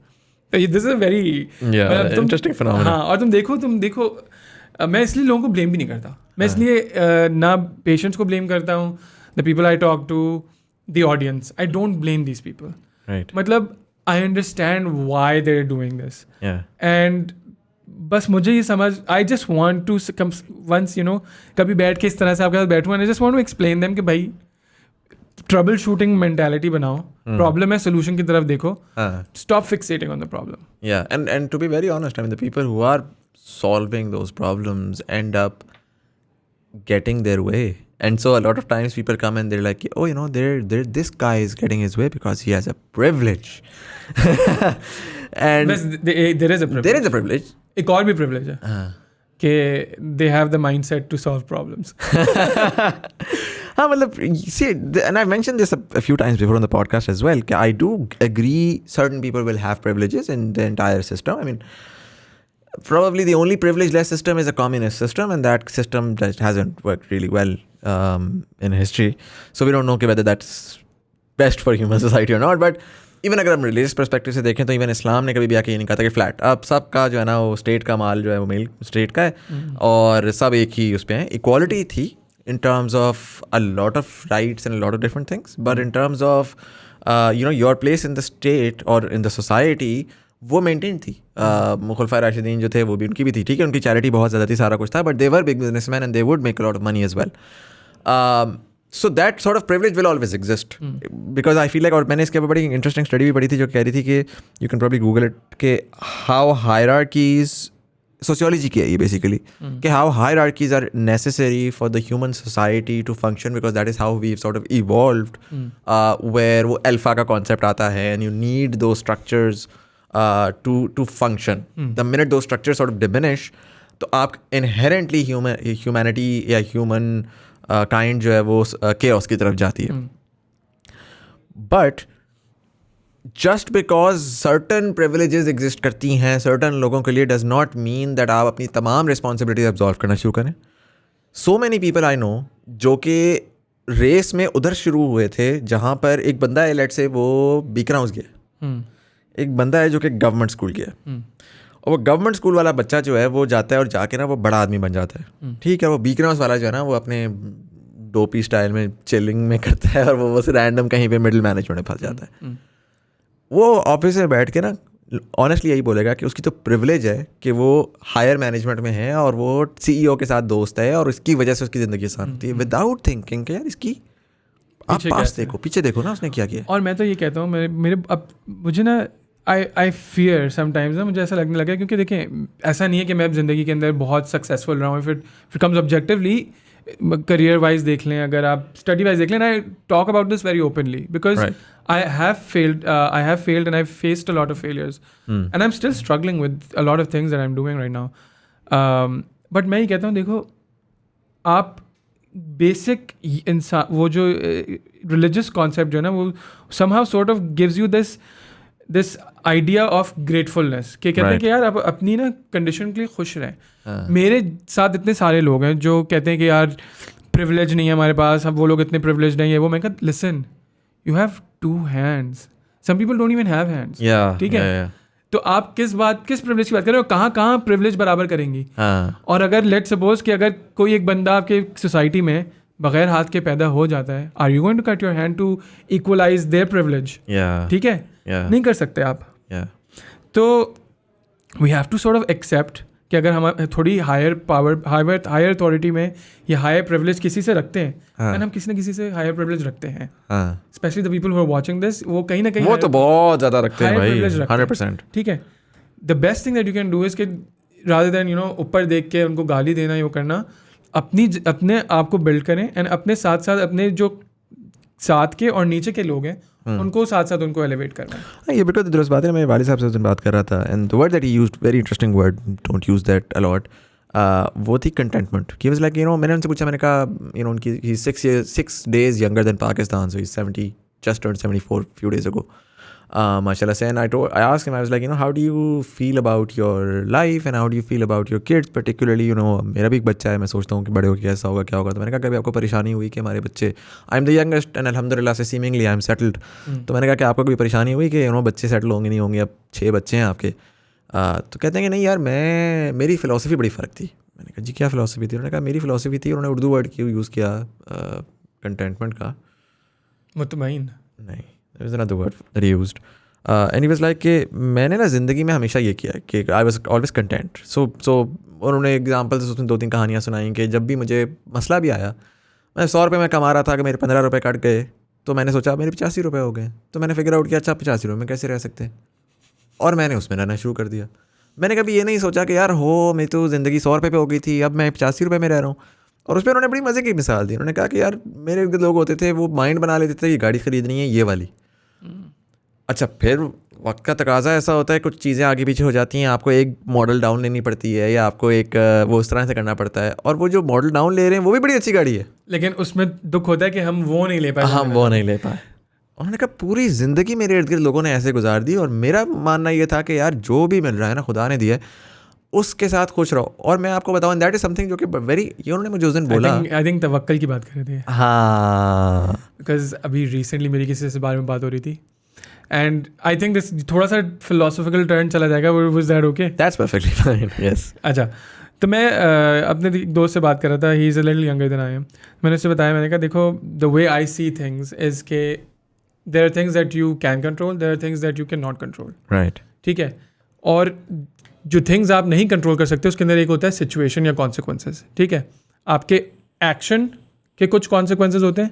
So this is a very interesting phenomenon. हाँ, और तुम देखो मैं इसलिए लोगों को blame भी नहीं करता. मैं इसलिए ना पेशेंट्स को ब्लेम करता हूँ, the people I talk to, the audience. I don't blame these people. Right. मतलब I understand why they're doing this. Yeah. And बस मुझे ये समझ, I just want to once कभी बैठ के इस तरह से आपके साथ बैठूँ, I just want to explain them कि भाई ट्रबल शूटिंग मेंटालिटी बनाओ, प्रॉब्लम है सोल्यूशन की तरफ देखो, stop fixating on the problem. Yeah, and to be very honest, I mean the people who are solving those problems end up getting their way. And so a lot of times people come and they're like, oh, this guy is getting his way because he has a privilege. And there is a privilege. There is a privilege. एक और भी privilege है कि they have the mindset to solve problems. हाँ, मतलब see, and I've mentioned this a few times before on the podcast as well, कि I do agree certain people will have privileges in the entire system. I mean, probably the only privilege-less system is a communist system, and that system just hasn't worked really well in history. So we don't know whether that's best for human society or not. But even अगर हम religious perspective से देखें तो even इस्लाम ने कभी भी आके ये नहीं कहा था कि फ्लैट अब सबका जो है ना वो स्टेट का माल जो है वो मेल स्टेट का है और सब एक ही उस पर है. इक्वालिटी थी in terms of a lot of rights and a lot of different things, but in terms of your place in the state or in the society वो मेंटेन थी. खुलफा राशिदीन जो थे वो भी उनकी भी थी, ठीक है, उनकी चैरिटी बहुत ज़्यादा थी, सारा कुछ था, but they were big businessman and they would make a lot of money as well. So that sort of privilege will always exist because I feel like, और मैंने इसके ऊपर बड़ी इंटरेस्टिंग स्टडी भी पढ़ी थी जो कह रही थी कि you can probably Google it कि how hierarchies, sociology की है ये basically, कि how hierarchies are necessary for the human society to function because that is how we've sort of evolved, where वो alpha का concept आता है and you need those structures to function. The minute those structures sort of diminish तो आप inherently humanity या human kind जो है वो chaos की तरफ जाती है. But just because certain privileges exist करती हैं सर्टन लोगों के लिए डज नॉट मीन दैट आप अपनी तमाम रिस्पॉन्सिबिलिटीज अब्जॉल्व करना शुरू करें. So many people I know जो कि रेस में उधर शुरू हुए थे जहाँ पर एक बंदा है, लेट से वो बीकन हाउस गया, एक बंदा है जो कि गवर्नमेंट स्कूल गया, और वो गवर्नमेंट स्कूल वाला बच्चा जो है वो जाता है और जाके ना वो बड़ा आदमी बन जाता है. ठीक है, वो बीकन हाउस वाला जो है ना वो अपने डोपी स्टाइल में चिलिंग में करता है और वो बस रैंडम कहीं पे मिडिल मैनेजमेंट में फंस जाता है. वो ऑफिस में बैठ के ना ऑनेस्टली यही बोलेगा कि उसकी तो प्रिविलेज है कि वो हायर मैनेजमेंट में है और वो सीईओ के साथ दोस्त है और इसकी वजह से उसकी ज़िंदगी आसान होती है विदाउट थिंकिंग कि यार इसकी आप पास देखो, पीछे देखो ना उसने क्या किया. और मैं तो ये कहता हूँ मेरे अब मुझे ना आई फियर समटाइम्स ना, मुझे ऐसा लगने लगा क्योंकि देखें ऐसा नहीं है कि मैं ज़िंदगी के अंदर बहुत सक्सेसफुल रहा हूँ. फिर कम्स ऑब्जेक्टिवली करियर वाइज देख लें, अगर आप स्टडी वाइज देख लें, I talk about this very openly because I have failed and I've faced a lot of failures and I'm still struggling with a lot of things that I'm doing right now. But मैं ये कहता हूँ देखो आप basic इंसान वो जो religious concept जो है ना वो somehow sort of gives you this idea of gratefulness कि कहते हैं कि यार आप अपनी ना कंडीशन के लिए खुश रहें. मेरे साथ इतने सारे लोग हैं जो कहते हैं कि यार प्रिविलेज नहीं है हमारे पास, अब वो लोग इतने प्रिविलेज नहीं है, वो मैं कहता listen you have 2 hands. Some people don't even have hands. ठीक है. तो आप किस प्रिविलेज की बात कर रहे हो, कहाँ प्रिविलेज बराबर करेंगी. और अगर लेट सपोज कि अगर कोई एक बंदा आपके सोसाइटी में बगैर हाथ के पैदा हो जाता है, are you going to cut your hand to equalize their privilege? ठीक है, नहीं कर सकते आप. तो we have to sort of accept कि कि अगर हम थोड़ी हायर पावर हायर अथॉरिटी में या हायर प्रिविलेज किसी से रखते हैं, हाँ. and हम किसी ना किसी से हायर प्रिविलेज रखते हैं, हाँ. Specially the people who are watching this, वो कहीं ना कहीं वो तो बहुत ज़्यादा रखते हैं higher भाई, privilege रखते हैं. 100%. ठीक है, the best thing that you can do is कि रादर देन ऊपर देख के उनको गाली देना, ये करना, अपने आप को बिल्ड करें एंड अपने साथ साथ अपने जो साथ के और नीचे के लोग हैं उनको साथ साथ उनको एलिवेट करना है. ये बिल्कुल दुरुस्त बात है. मेरे वालिद साहब से उस दिन बात कर रहा था, and the word that he used, very interesting word, don't use that allot, वो थी कंटेंटमेंट. ही वाज लाइक मैंने उनसे पूछा, मैंने कहा उनकी ही 6 days younger than Pakistan, so he's 70, just turned 74 few days ago, mashallah say. And I asked him, I was like, how do you feel about your life and how do you feel about your kids particularly, मेरा भी एक बच्चा है, मैं सोचता हूँ कि बड़े होकर कैसा होगा, क्या होगा. तो मैंने कहा कभी आपको परेशानी हुई कि हमारे बच्चे, I am the youngest and अल्हम्दुलिल्लाह से सीमिंगली आई एम सेटल्ड, तो मैंने कहा कि आपको कोई परेशानी हुई कि बच्चे सेटल होंगे नहीं होंगे, अब 6 बच्चे हैं आपके. तो कहते हैं कि नहीं यार, मेरी फ़िलासफ़ी बड़ी फ़र्क थी. मैंने कहा जी क्या फ़िलासफ़ी थी? उन्होंने कहा मेरी फ़िलासफ़ी थी, उन्होंने उर्दू वर्ड क्यों यूज़ किया, कंटेंटमेंट का, मुतमईन नहीं, there was another word that he used. And he was like कि मैंने ना ज़िंदगी में हमेशा ये किया कि I was always content. So उन्होंने एग्जाम्पल्स उसमें 2-3 कहानियाँ सुनाई कि जब भी मुझे मसला भी आया, मैं 100 रुपये में कमा रहा था कि मेरे 15 रुपये कट गए, तो मैंने सोचा मेरे 85 रुपये हो गए, तो मैंने फिगर आउट किया अच्छा 85 रुपये में कैसे रह सकते हैं, और मैंने उसमें रहना शुरू कर दिया. मैंने कभी ये नहीं सोचा कि यार मेरी तो ज़िंदगी 100 रुपये पे हो गई थी, अब मैं 85 रुपये में रह रहा हूँ. और उस पर उन्होंने बड़ी मज़े की मिसाल दी. उन्होंने कहा कि यार मेरे इर्द लोग होते थे, वो माइंड बना लेते थे ये गाड़ी ख़रीदनी है ये वाली. अच्छा, फिर वक्त का तकाजा ऐसा होता है, कुछ चीज़ें आगे पीछे हो जाती हैं, आपको एक मॉडल डाउन लेनी पड़ती है या आपको एक वो उस तरह से करना पड़ता है, और वो जो मॉडल डाउन ले रहे हैं वो भी बड़ी अच्छी गाड़ी है, लेकिन उसमें दुख होता है कि हम वो नहीं ले पाए. हम वो नहीं ले पाए. उन्होंने कहा पूरी ज़िंदगी मेरे इर्द गिर्द लोगों ने ऐसे गुजार दी, और मेरा मानना ये था कि यार जो भी मिल रहा है ना खुदा ने दिया है, उसके साथ खुश रहो. और मैं आपको बताऊँ दैट इज़ समथिंग जो कि वेरी, ये उन्होंने मुझे उस दिन बोला. आई थिंक तवक्कल की बात कर रहे थे. हाँ, बिकॉज अभी रिसेंटली मेरी किसी से बारे में बात हो रही थी, एंड आई थिंक दिस थोड़ा सा फिलोसॉफिकल टर्न चला जाएगा. Was that okay? That's perfectly fine, yes. अच्छा, तो मैं अपने दोस्त से बात कर रहा था, he is a little younger than I am. मैंने उससे बताया, मैंने कहा देखो the way I see things is के there are things that you can control, there are things that you can not control. Right. ठीक है, और जो थिंग्स आप नहीं कंट्रोल कर सकते उसके अंदर एक होता है सिचुएशन या कॉन्सिक्वेंसेस. ठीक है, आपके एक्शन के कुछ कॉन्सिक्वेंसेस होते हैं,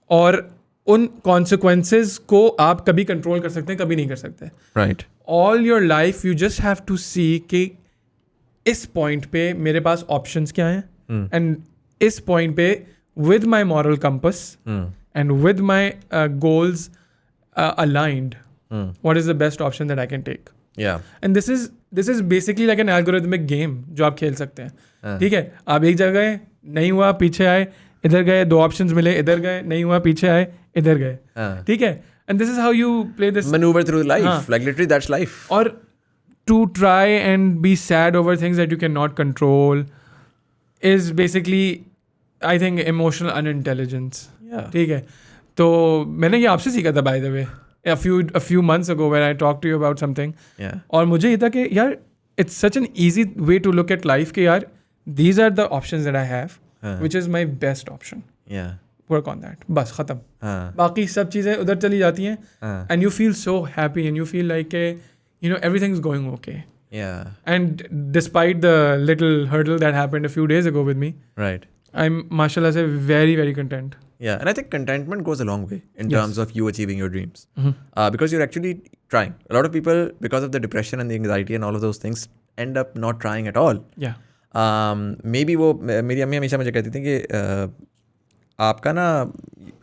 और उन कॉन्सिक्वेंसेस को आप कभी कंट्रोल कर सकते हैं, कभी नहीं कर सकते. Right. All your life you just have to see कि इस पॉइंट पे मेरे पास ऑप्शंस क्या हैं, एंड इस पॉइंट पे with my moral compass and with my goals aligned, what is the best option that I can take. Yeah. And this is basically like an algorithmic game जो आप खेल सकते हैं. ठीक है, आप एक जगह गए, नहीं हुआ, पीछे आए, इधर गए, 2 ऑप्शंस मिले, इधर गए, नहीं हुआ, पीछे आए, इधर गए. ठीक है, and this is how you play this Maneuver through life, like literally that's life. और to try and be sad over things that you can not control is basically I think emotional unintelligence. Yeah. ठीक है, तो मैंने ये आपसे सीखा था by the way a few months ago when I talked to you about something. Yeah. और मुझे ये था कि यार it's such an easy way to look at life कि यार these are the options that I have, which is my best option. Yeah. Work on that. बस ख़त्म. हाँ. बाकी सब चीज़ें उधर चली जाती हैं, हाँ. and you feel so happy and you feel like everything's going okay. Yeah. And despite the little hurdle that happened a few days ago with me, Right. I'm mashallah say very very content. Yeah, and I think contentment goes a long way in Yes. terms of you achieving your dreams, because you're actually trying. A lot of people, because of the depression and the anxiety and all of those things, end up not trying at all. Yeah. Maybe वो मेरी अम्मी हमेशा मुझे कहती थी कि आपका ना,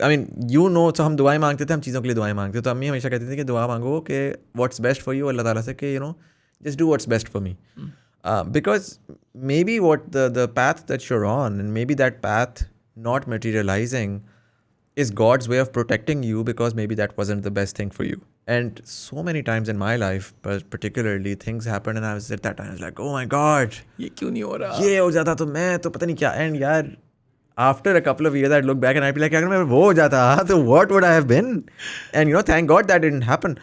I mean you know, तो हम दुआएं मांगते थे, हम चीज़ों के लिए दुआएं मांगते थे, तो अम्मी हमेशा कहती थी कि दुआ मांगो कि what's best for you, अल्लाह ताला से कि just do what's best for me. Because maybe what the path that you're on, and maybe that path not materializing is God's way of protecting you, because maybe that wasn't the best thing for you. And so many times in my life, particularly, things happened and I was at that time, I was like, oh my God, ये क्यों नहीं हो रहा? ये हो जाता तो मैं तो पता नहीं क्या. And यार, after a couple of years I'd look back and I'd be like, अगर मैं वो हो जाता तो what would I have been? And thank God that didn't happen.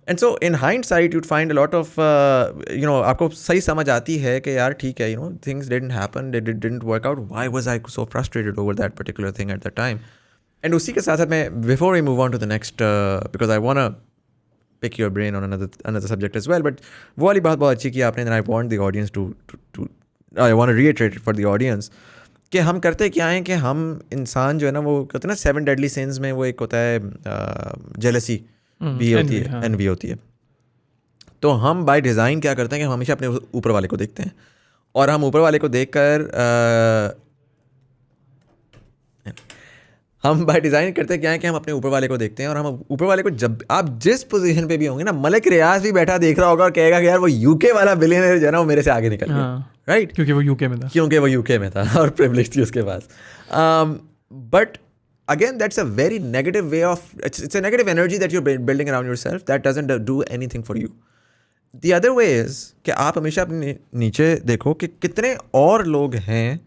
And so in hindsight you'd find a lot of आपको सही समझ आती है कि यार ठीक है, things didn't happen, it didn't work out, why was I so frustrated over that particular thing at that time. And उसी के साथ साथ मैं, before we move on to the next, because I want to pick your brain on another subject as well. But वो वाली बात बहुत अच्छी की आपने, and I want the audience to I want to reiterate it for the audience कि हम करते क्या हैं कि हम इंसान जो है ना, वो कहते हैं ना 7 deadly sins में वो एक होता है जेलसी भी होती है, एनवी होती है. तो हम बाय डिज़ाइन क्या करते हैं कि हम हमेशा अपने ऊपर वाले को देखते हैं, और हम ऊपर वाले को देखकर हम बाय डिज़ाइन करते क्या है कि हम अपने ऊपर वाले को देखते हैं, और हम ऊपर वाले को, जब आप जिस पोजीशन पे भी होंगे ना, मलिक रियाज भी बैठा देख रहा होगा और कहेगा कि यार वो यूके वाला बिलियनर जो है ना वो मेरे से आगे निकल गया, राइट, क्योंकि वो यूके में था और प्रिविलेज थी उसके पास. But again, that's a very negative way of, it's a negative energy that you're building around yourself that doesn't do anything for you. The other way is कि आप हमेशा अपने नीचे देखो कि कितने और लोग हैं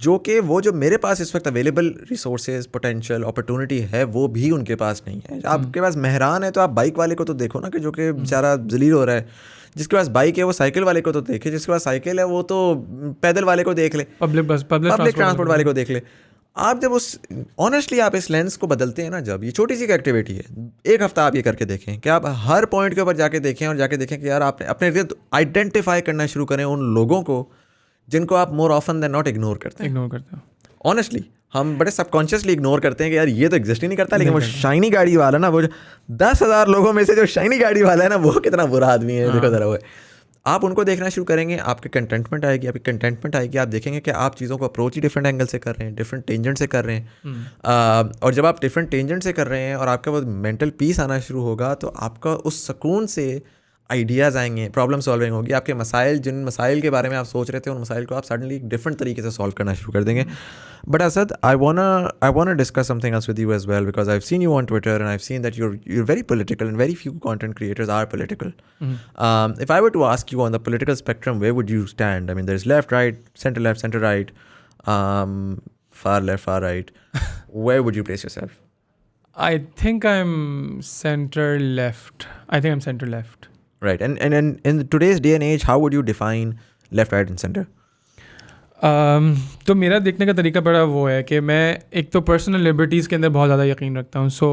जो कि वो जो मेरे पास इस वक्त अवेलेबल रिसोर्सेज, पोटेंशियल, अपॉर्चुनिटी है, वो भी उनके पास नहीं है. आपके पास मेहरान है तो आप बाइक वाले को तो देखो ना, कि जो कि बेचारा जलील हो रहा है. जिसके पास बाइक है वो साइकिल वाले को तो देखे, जिसके पास साइकिल है वो तो पैदल वाले को देख ले, पब्लिक ट्रांसपोर्ट वाले को देख ले. आप जब उस ऑनेस्टली आप इस लेंस को बदलते हैं ना, जब ये छोटी सी एक्टिविटी है, एक हफ्ता आप ये करके देखें कि आप हर पॉइंट के ऊपर जाके देखें, और जाके देखें कि यार आपने अपने इर्द आइडेंटिफाई करना शुरू करें उन लोगों को जिनको आप more often than not ignore करते हैं. ऑनेस्टली हम बड़े सबकॉन्शियसली इग्नोर करते हैं कि यार ये तो एग्जिस्ट ही नहीं करता, लेकिन वो शाइनी गाड़ी वाला ना, वो 10,000 लोगों में से जो शाइनी गाड़ी वाला है ना, वो कितना बुरा आदमी है. देखो जरा, वो आप उनको देखना शुरू करेंगे, आपकी कंटेंटमेंट आएगी, आप देखेंगे कि आप चीज़ों को अप्रोच ही डिफरेंट एंगल से कर रहे हैं, डिफरेंट टेंजेंट से कर रहे हैं. और जब आप डिफरेंट टेंजेंट से कर रहे हैं और आपका वो मेंटल पीस आना शुरू होगा, तो आपका उस सुकून से आइडियाज़ आएंगे, प्रॉब्लम सॉल्विंग होगी. आपके मसाइल, जिन मसाइल के बारे में आप सोच रहे थे, उन मसाइल को आप सडनली एक डिफरेंट तरीके से सॉल्व करना शुरू कर देंगे. But Asad, I wanna discuss something else with you as well, because I have seen you on Twitter and I've seen that you're very political, and very few content creators are political. If I were to ask you on the political spectrum, where would you stand? I mean, there's left, right, center right, far left, far right. Where would you place yourself? I think I'm center left. Right. And in today's day and age, how would you define left, right and center? तो मेरा देखने का तरीका बड़ा वो है कि मैं एक तो पर्सनल लिबर्टीज़ के अंदर बहुत ज़्यादा यकीन रखता हूँ. So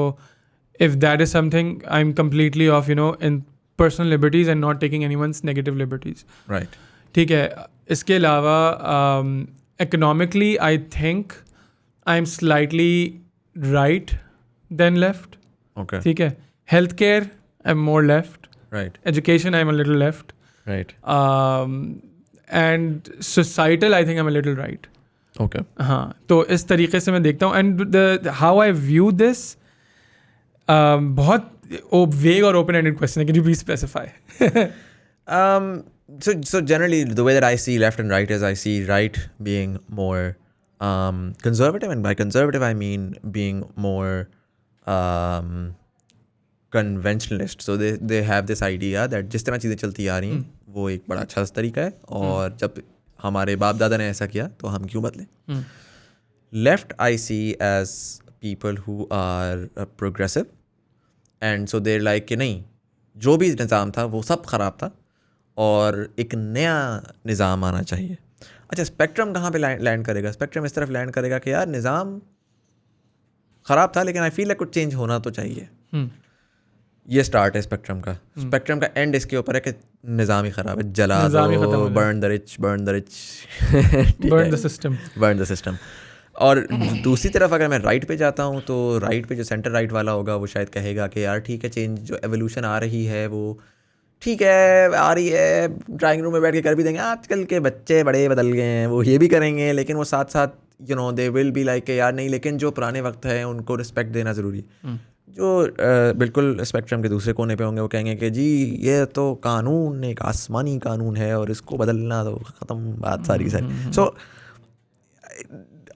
if that is something, I am completely off in personal liberties and not taking anyone's negative liberties. Right. ठीक है. इसके अलावा economically I think I am slightly right than left. Okay. ठीक है. Health care I am more left. Right. Education, I'm a little left. Right. And societal, I think I'm a little right. Okay. हाँ, तो इस तरीके से मैं देखता हूँ. And how I view this, बहुत vague और open-ended question है. Can you please specify? So generally, the way that I see left and right is, I see right being more conservative, and by conservative I mean being more conventionalist. So they have this idea that जिस तरह चीज़ें चलती आ रही हैं वो एक बड़ा अच्छा तरीका है, और जब हमारे बाप दादा ने ऐसा किया तो हम क्यों बदलें. Left I see as people who are progressive, and so they're like कि नहीं, जो भी निज़ाम था वो सब ख़राब था और एक नया निज़ाम आना चाहिए. अच्छा, स्पेक्ट्रम कहाँ पे लैंड करेगा? स्पेक्ट्रम इस तरफ लैंड करेगा कि यार निज़ाम ख़राब था, लेकिन आई फील लाइक कुछ चेंज होना तो चाहिए. ये स्टार्ट है स्पेक्ट्रम का. स्पेक्ट्रम का एंड इसके ऊपर है कि निज़ाम ही ख़राब है, जला दो, burn the rich, burn the system. और दूसरी तरफ अगर मैं राइट पे जाता हूँ, तो राइट पे जो सेंटर राइट वाला होगा वो शायद कहेगा कि यार ठीक है, चेंज जो एवोल्यूशन आ रही है वो ठीक है, आ रही है, ड्राइंग रूम में बैठ के कर भी देंगे. आजकल के बच्चे बड़े बदल गए हैं, वो ये भी करेंगे, लेकिन वो साथ साथ दे विल बी लाइक यार नहीं, लेकिन जो पुराने वक्त है उनको रिस्पेक्ट देना ज़रूरी. जो बिल्कुल स्पेक्ट्रम के दूसरे कोने पे होंगे वो कहेंगे कि जी ये तो कानून एक आसमानी कानून है और इसको बदलना तो ख़त्म बात सारी. सो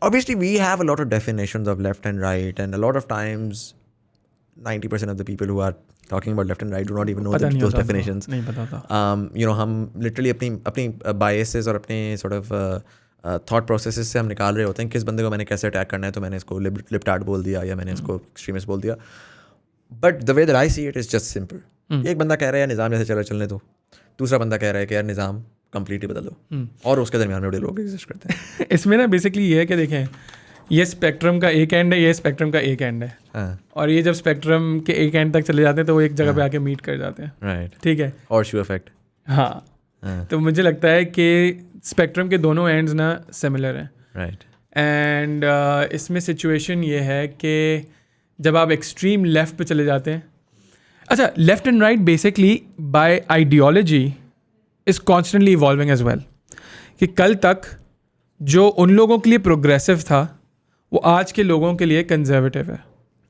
obviously we have a lot of definitions of left and right, and a lot of times 90% of the people who are talking about left and right do not even know those definitions. नहीं पता था. हम literally अपनी biases और अपने sort of thought processes से हम निकाल रहे होते हैं किस बंदे को मैंने कैसे अटैक करना है, तो मैंने इसको लिप्टार्ड बोल दिया या मैंने इसको एक्सट्रीमिस्ट बोल दिया. But the way that I see it is just simple. एक बंदा कह रहा है निज़ाम जैसे चलने दो, दूसरा बंदा कह रहा है कि यार निज़ाम कंप्लीटली बदल दो, और उसके दरमियान में बड़े लोग एग्जिस्ट करते हैं. इसमें ना बेसिकली ये है कि देखें ये स्पेक्ट्रम का एक एंड है, ये स्पेक्ट्रम का एक एंड है, हाँ और ये जब स्पेक्ट्रम के एक एंड तक चले जाते हैं तो वो एक जगह पे आके मीट कर जाते हैं, राइट, ठीक है। और शू इफेक्ट। हाँ, हाँ तो मुझे लगता है कि स्पेक्ट्रम के दोनों एंड्स ना सिमिलर हैं, राइट, एंड इसमें सिचुएशन ये है कि जब आप एक्सट्रीम लेफ्ट पे चले जाते हैं, अच्छा, left and right basically by ideology is constantly evolving as well, कि कल तक जो उन लोगों के लिए प्रोग्रेसिव था वो आज के लोगों के लिए कंजर्वेटिव है,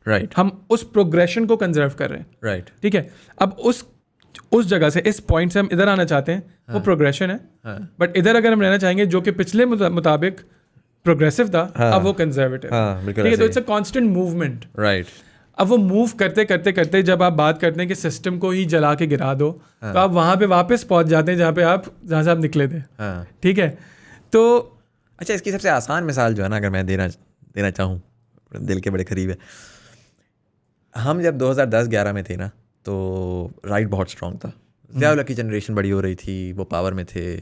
राइट, हम उस प्रोग्रेशन को कंजर्व कर रहे हैं, राइट, ठीक है। अब उस जगह से, इस पॉइंट से हम इधर आना चाहते हैं, वो प्रोग्रेशन है, बट इधर अगर हम रहना चाहेंगे जो कि पिछले मुताबिक प्रोग्रेसिव था, अब वो कंजर्वेटिव, ठीक है। तो it's a constant movement, right. अब वो मूव करते करते करते जब आप बात करते हैं कि सिस्टम को ही जला के गिरा दो, तो आप वहाँ पे वापस पहुँच जाते हैं जहाँ से आप निकले थे, ठीक है। तो अच्छा, इसकी सबसे आसान मिसाल जो है ना, अगर मैं देना चाहूँ, दिल के बड़े करीब है, हम जब 2010-11 में थे ना, तो राइट बहुत स्ट्रॉन्ग था, ज़िया की जनरेशन बड़ी हो रही थी, वो पावर में थे,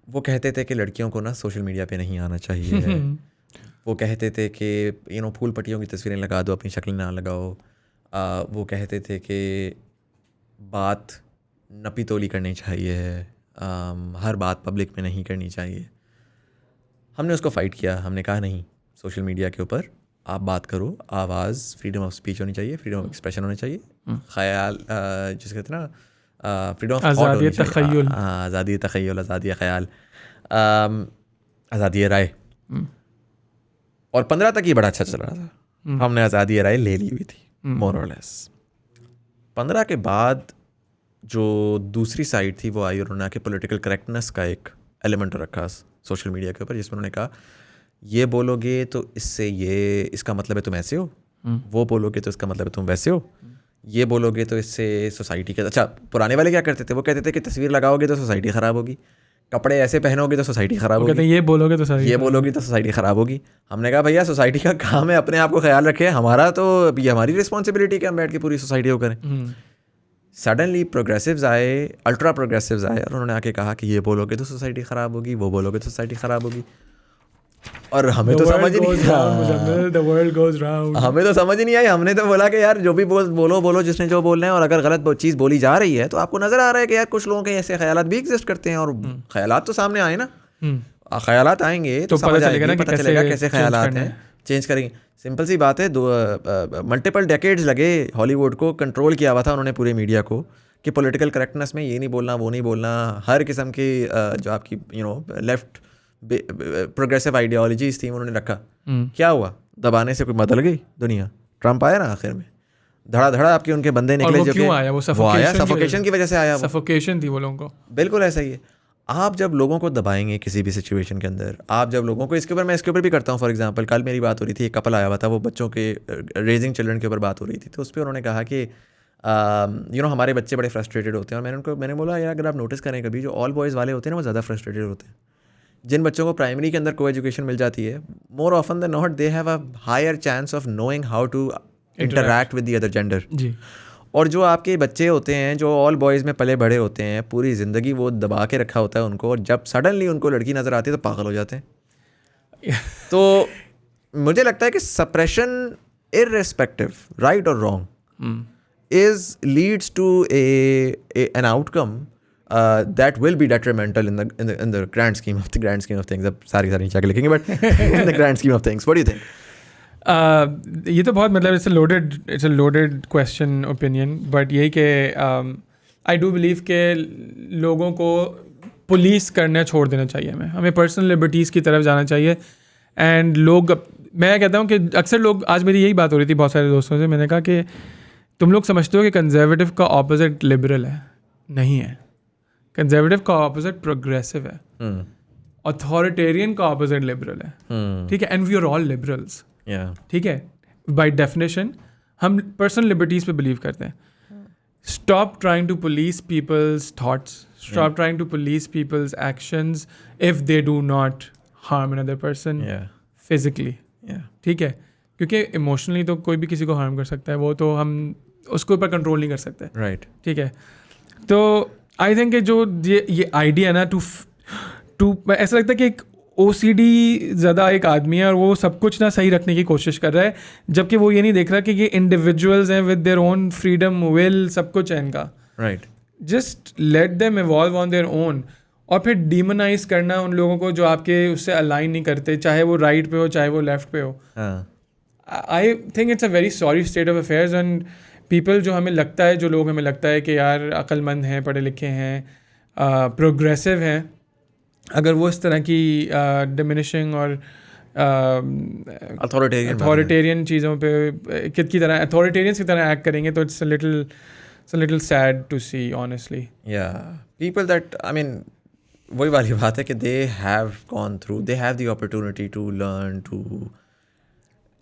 वो कहते थे कि लड़कियों को ना सोशल मीडिया पे नहीं आना चाहिए वो कहते थे कि फूल पट्टियों की तस्वीरें लगा दो, अपनी शक्ल ना लगाओ, वो कहते थे कि बात नपी तोली करनी चाहिए, हर बात पब्लिक में नहीं करनी चाहिए। हमने उसको फ़ाइट किया, हमने कहा नहीं, सोशल मीडिया के ऊपर आप बात करो, आवाज़, फ्रीडम ऑफ स्पीच होनी चाहिए, फ्रीडम ऑफ एक्सप्रेशन होनी चाहिए, ख्याल जिसे कहते हैं ना, फ्रीडम ऑफ थॉट होनी चाहिए, आज़ादी तख़य्युल, आज़ादी ख़याल, आज़ादी राय। और 15 तक ही बड़ा अच्छा चल रहा था, हमने आज़ादी राय ले ली हुई थी मोर और लेस। 15 के बाद जो दूसरी साइड थी वो आई, और उन्होंने आके पॉलिटिकल करेक्टनेस का एक एलिमेंट रखा सोशल मीडिया के ऊपर, जिसमें उन्होंने कहा ये बोलोगे तो इससे इसका मतलब है तुम ऐसे हो, वो बोलोगे तो इसका मतलब है तुम वैसे हो, ये बोलोगे तो इससे सोसाइटी के, अच्छा पुराने वाले क्या करते थे, वो कहते थे कि तस्वीर लगाओगे तो सोसाइटी ख़राब होगी, कपड़े ऐसे पहनोगे तो सोसाइटी ख़राब होगी, ये बोलोगे तो सोसाइटी ख़राब होगी। हमने कहा भैया सोसाइटी का काम है अपने आप को ख्याल रखे, हमारा तो ये हमारी रिस्पॉन्सिबिलिटी कि हम बैठ के पूरी सोसाइटी को करें। सडनली प्रोग्रेसिव्स आए, अल्ट्रा प्रोग्रेसिव्स आए, और उन्होंने आके कहा कि ये बोलोगे तो सोसाइटी ख़राब होगी, वो बोलोगे तो सोसाइटी ख़राब होगी। और हमें तो समझ ही नहीं आई। हमने तो बोला कि यार जो भी बोलो जिसने जो बोलना है, और अगर गलत चीज़ बोली जा रही है तो आपको नज़र आ रहा है कि यार कुछ लोगों के ऐसे ख्यालात भी एग्जिस्ट करते हैं, और ख्यालात तो सामने आए ना, ख्यालात आएंगे तो पता चलेगा कैसे ख्यालात हैं, चेंज करेंगे। सिंपल सी बात है, मल्टीपल डेकेड्स लगे हॉलीवुड को, कंट्रोल किया हुआ था उन्होंने पूरे मीडिया को, कि पॉलिटिकल करेक्टनेस में ये नहीं बोलना, वो नहीं बोलना, हर किस्म की जो आपकी लेफ्ट प्रोग्रेसिव आइडियोलॉजीज थी उन्होंने रखा। क्या हुआ, दबाने से कोई बदल गई दुनिया? ट्रम्प आया ना आखिर में, धड़ा आपके उनके बंदे निकले, जो क्यों आया? वो सफोकेशन की वजह से आया, सफोकेशन थी वो लोगों को। बिल्कुल ऐसा ही है। आप जब लोगों को दबाएंगे किसी भी सिचुएशन के अंदर, आप जब लोगों को, मैं इसके ऊपर भी करता हूँ, फॉर एग्जांपल कल मेरी बात हो रही थी, एक कपल आया हुआ था, वो बच्चों के रेजिंग चिल्ड्रन के ऊपर बात हो रही थी, तो उस पर उन्होंने कहा कि हमारे बच्चे बड़े फ्रस्ट्रेटेड होते हैं, और मैंने बोला यार अगर आप नोटिस करें कभी, जो ऑल बॉयज़ वाले होते हैं ना वो ज़्यादा फ्रस्ट्रेटेड होते हैं। जिन बच्चों को प्राइमरी के अंदर को एजुकेशन मिल जाती है, more often than not they have a higher chance of knowing how to interact with the other gender. और जो आपके बच्चे होते हैं जो ऑल बॉयज़ में पले बड़े होते हैं, पूरी ज़िंदगी वो दबा के रखा होता है उनको, और जब सडनली उनको लड़की नज़र आती है तो पागल हो जाते हैं। तो मुझे लगता है कि सप्रेशन, इर्रेस्पेक्टिव राइट और wrong, leads to an outcome that will be detrimental in the grand scheme of things. अब सारी नीचे लिखेंगे, but in the grand scheme of things, what do you think? ये तो बहुत, मतलब it's a loaded question opinion, but यही कि I do believe के लोगों को पुलिस करना छोड़ देना चाहिए, हमें पर्सनल लिबर्टीज़ की तरफ जाना चाहिए। एंड मैं कहता हूँ कि अक्सर लोग, आज मेरी यही बात हो रही थी बहुत सारे दोस्तों से, मैंने कहा कि तुम लोग समझते हो कि कंजर्वेटिव का ऑपोजिट लिबरल है, नहीं है। कंजर्वेटिव का ऑपोजिट प्रोग्रेसिव है, अथॉरिटेरियन का ऑपोजिट लिबरल है, ठीक है। And we are all liberals, ठीक है। बाय डेफिनेशन हम पर्सनल लिबर्टीज पे बिलीव करते हैं। Stop trying to police people's thoughts, stop trying to police people's actions if they do not harm another person physically, ठीक है। क्योंकि इमोशनली तो कोई भी किसी को हार्म कर सकता है, वो तो हम उसके ऊपर कंट्रोल नहीं कर सकते, राइट, ठीक है। तो आई थिंक जो ये आइडिया ना, टू ऐसा लगता है कि एक OCD ज़्यादा एक आदमी है और वो सब कुछ ना सही रखने की कोशिश कर रहा है, जबकि वो ये नहीं देख रहा कि ये इंडिविजुअल्स हैं with their own freedom, will, सब कुछ है इनका. Right. Just let them evolve on their own. और फिर डीमोनाइज करना उन लोगों को जो आपके उससे अलाइन नहीं करते, चाहे वो राइट पे हो चाहे वो लेफ्ट पे हो. आई think it's a very sorry state of affairs. And people जो हमें लगता है, जो लोग हमें लगता है कि यार अक्लमंद हैं, पढ़े लिखे हैं, प्रोग्रेसिव हैं, अगर वो इस तरह की डिमिनिशिंग और अथॉरिटेरियन चीज़ों पे की तरह अथॉरिटेरियंस की तरह एक्ट करेंगे तो it's a little sad to see, honestly. Yeah, people that, I mean, वही वाली बात है कि they have gone through, they have the opportunity to learn, to,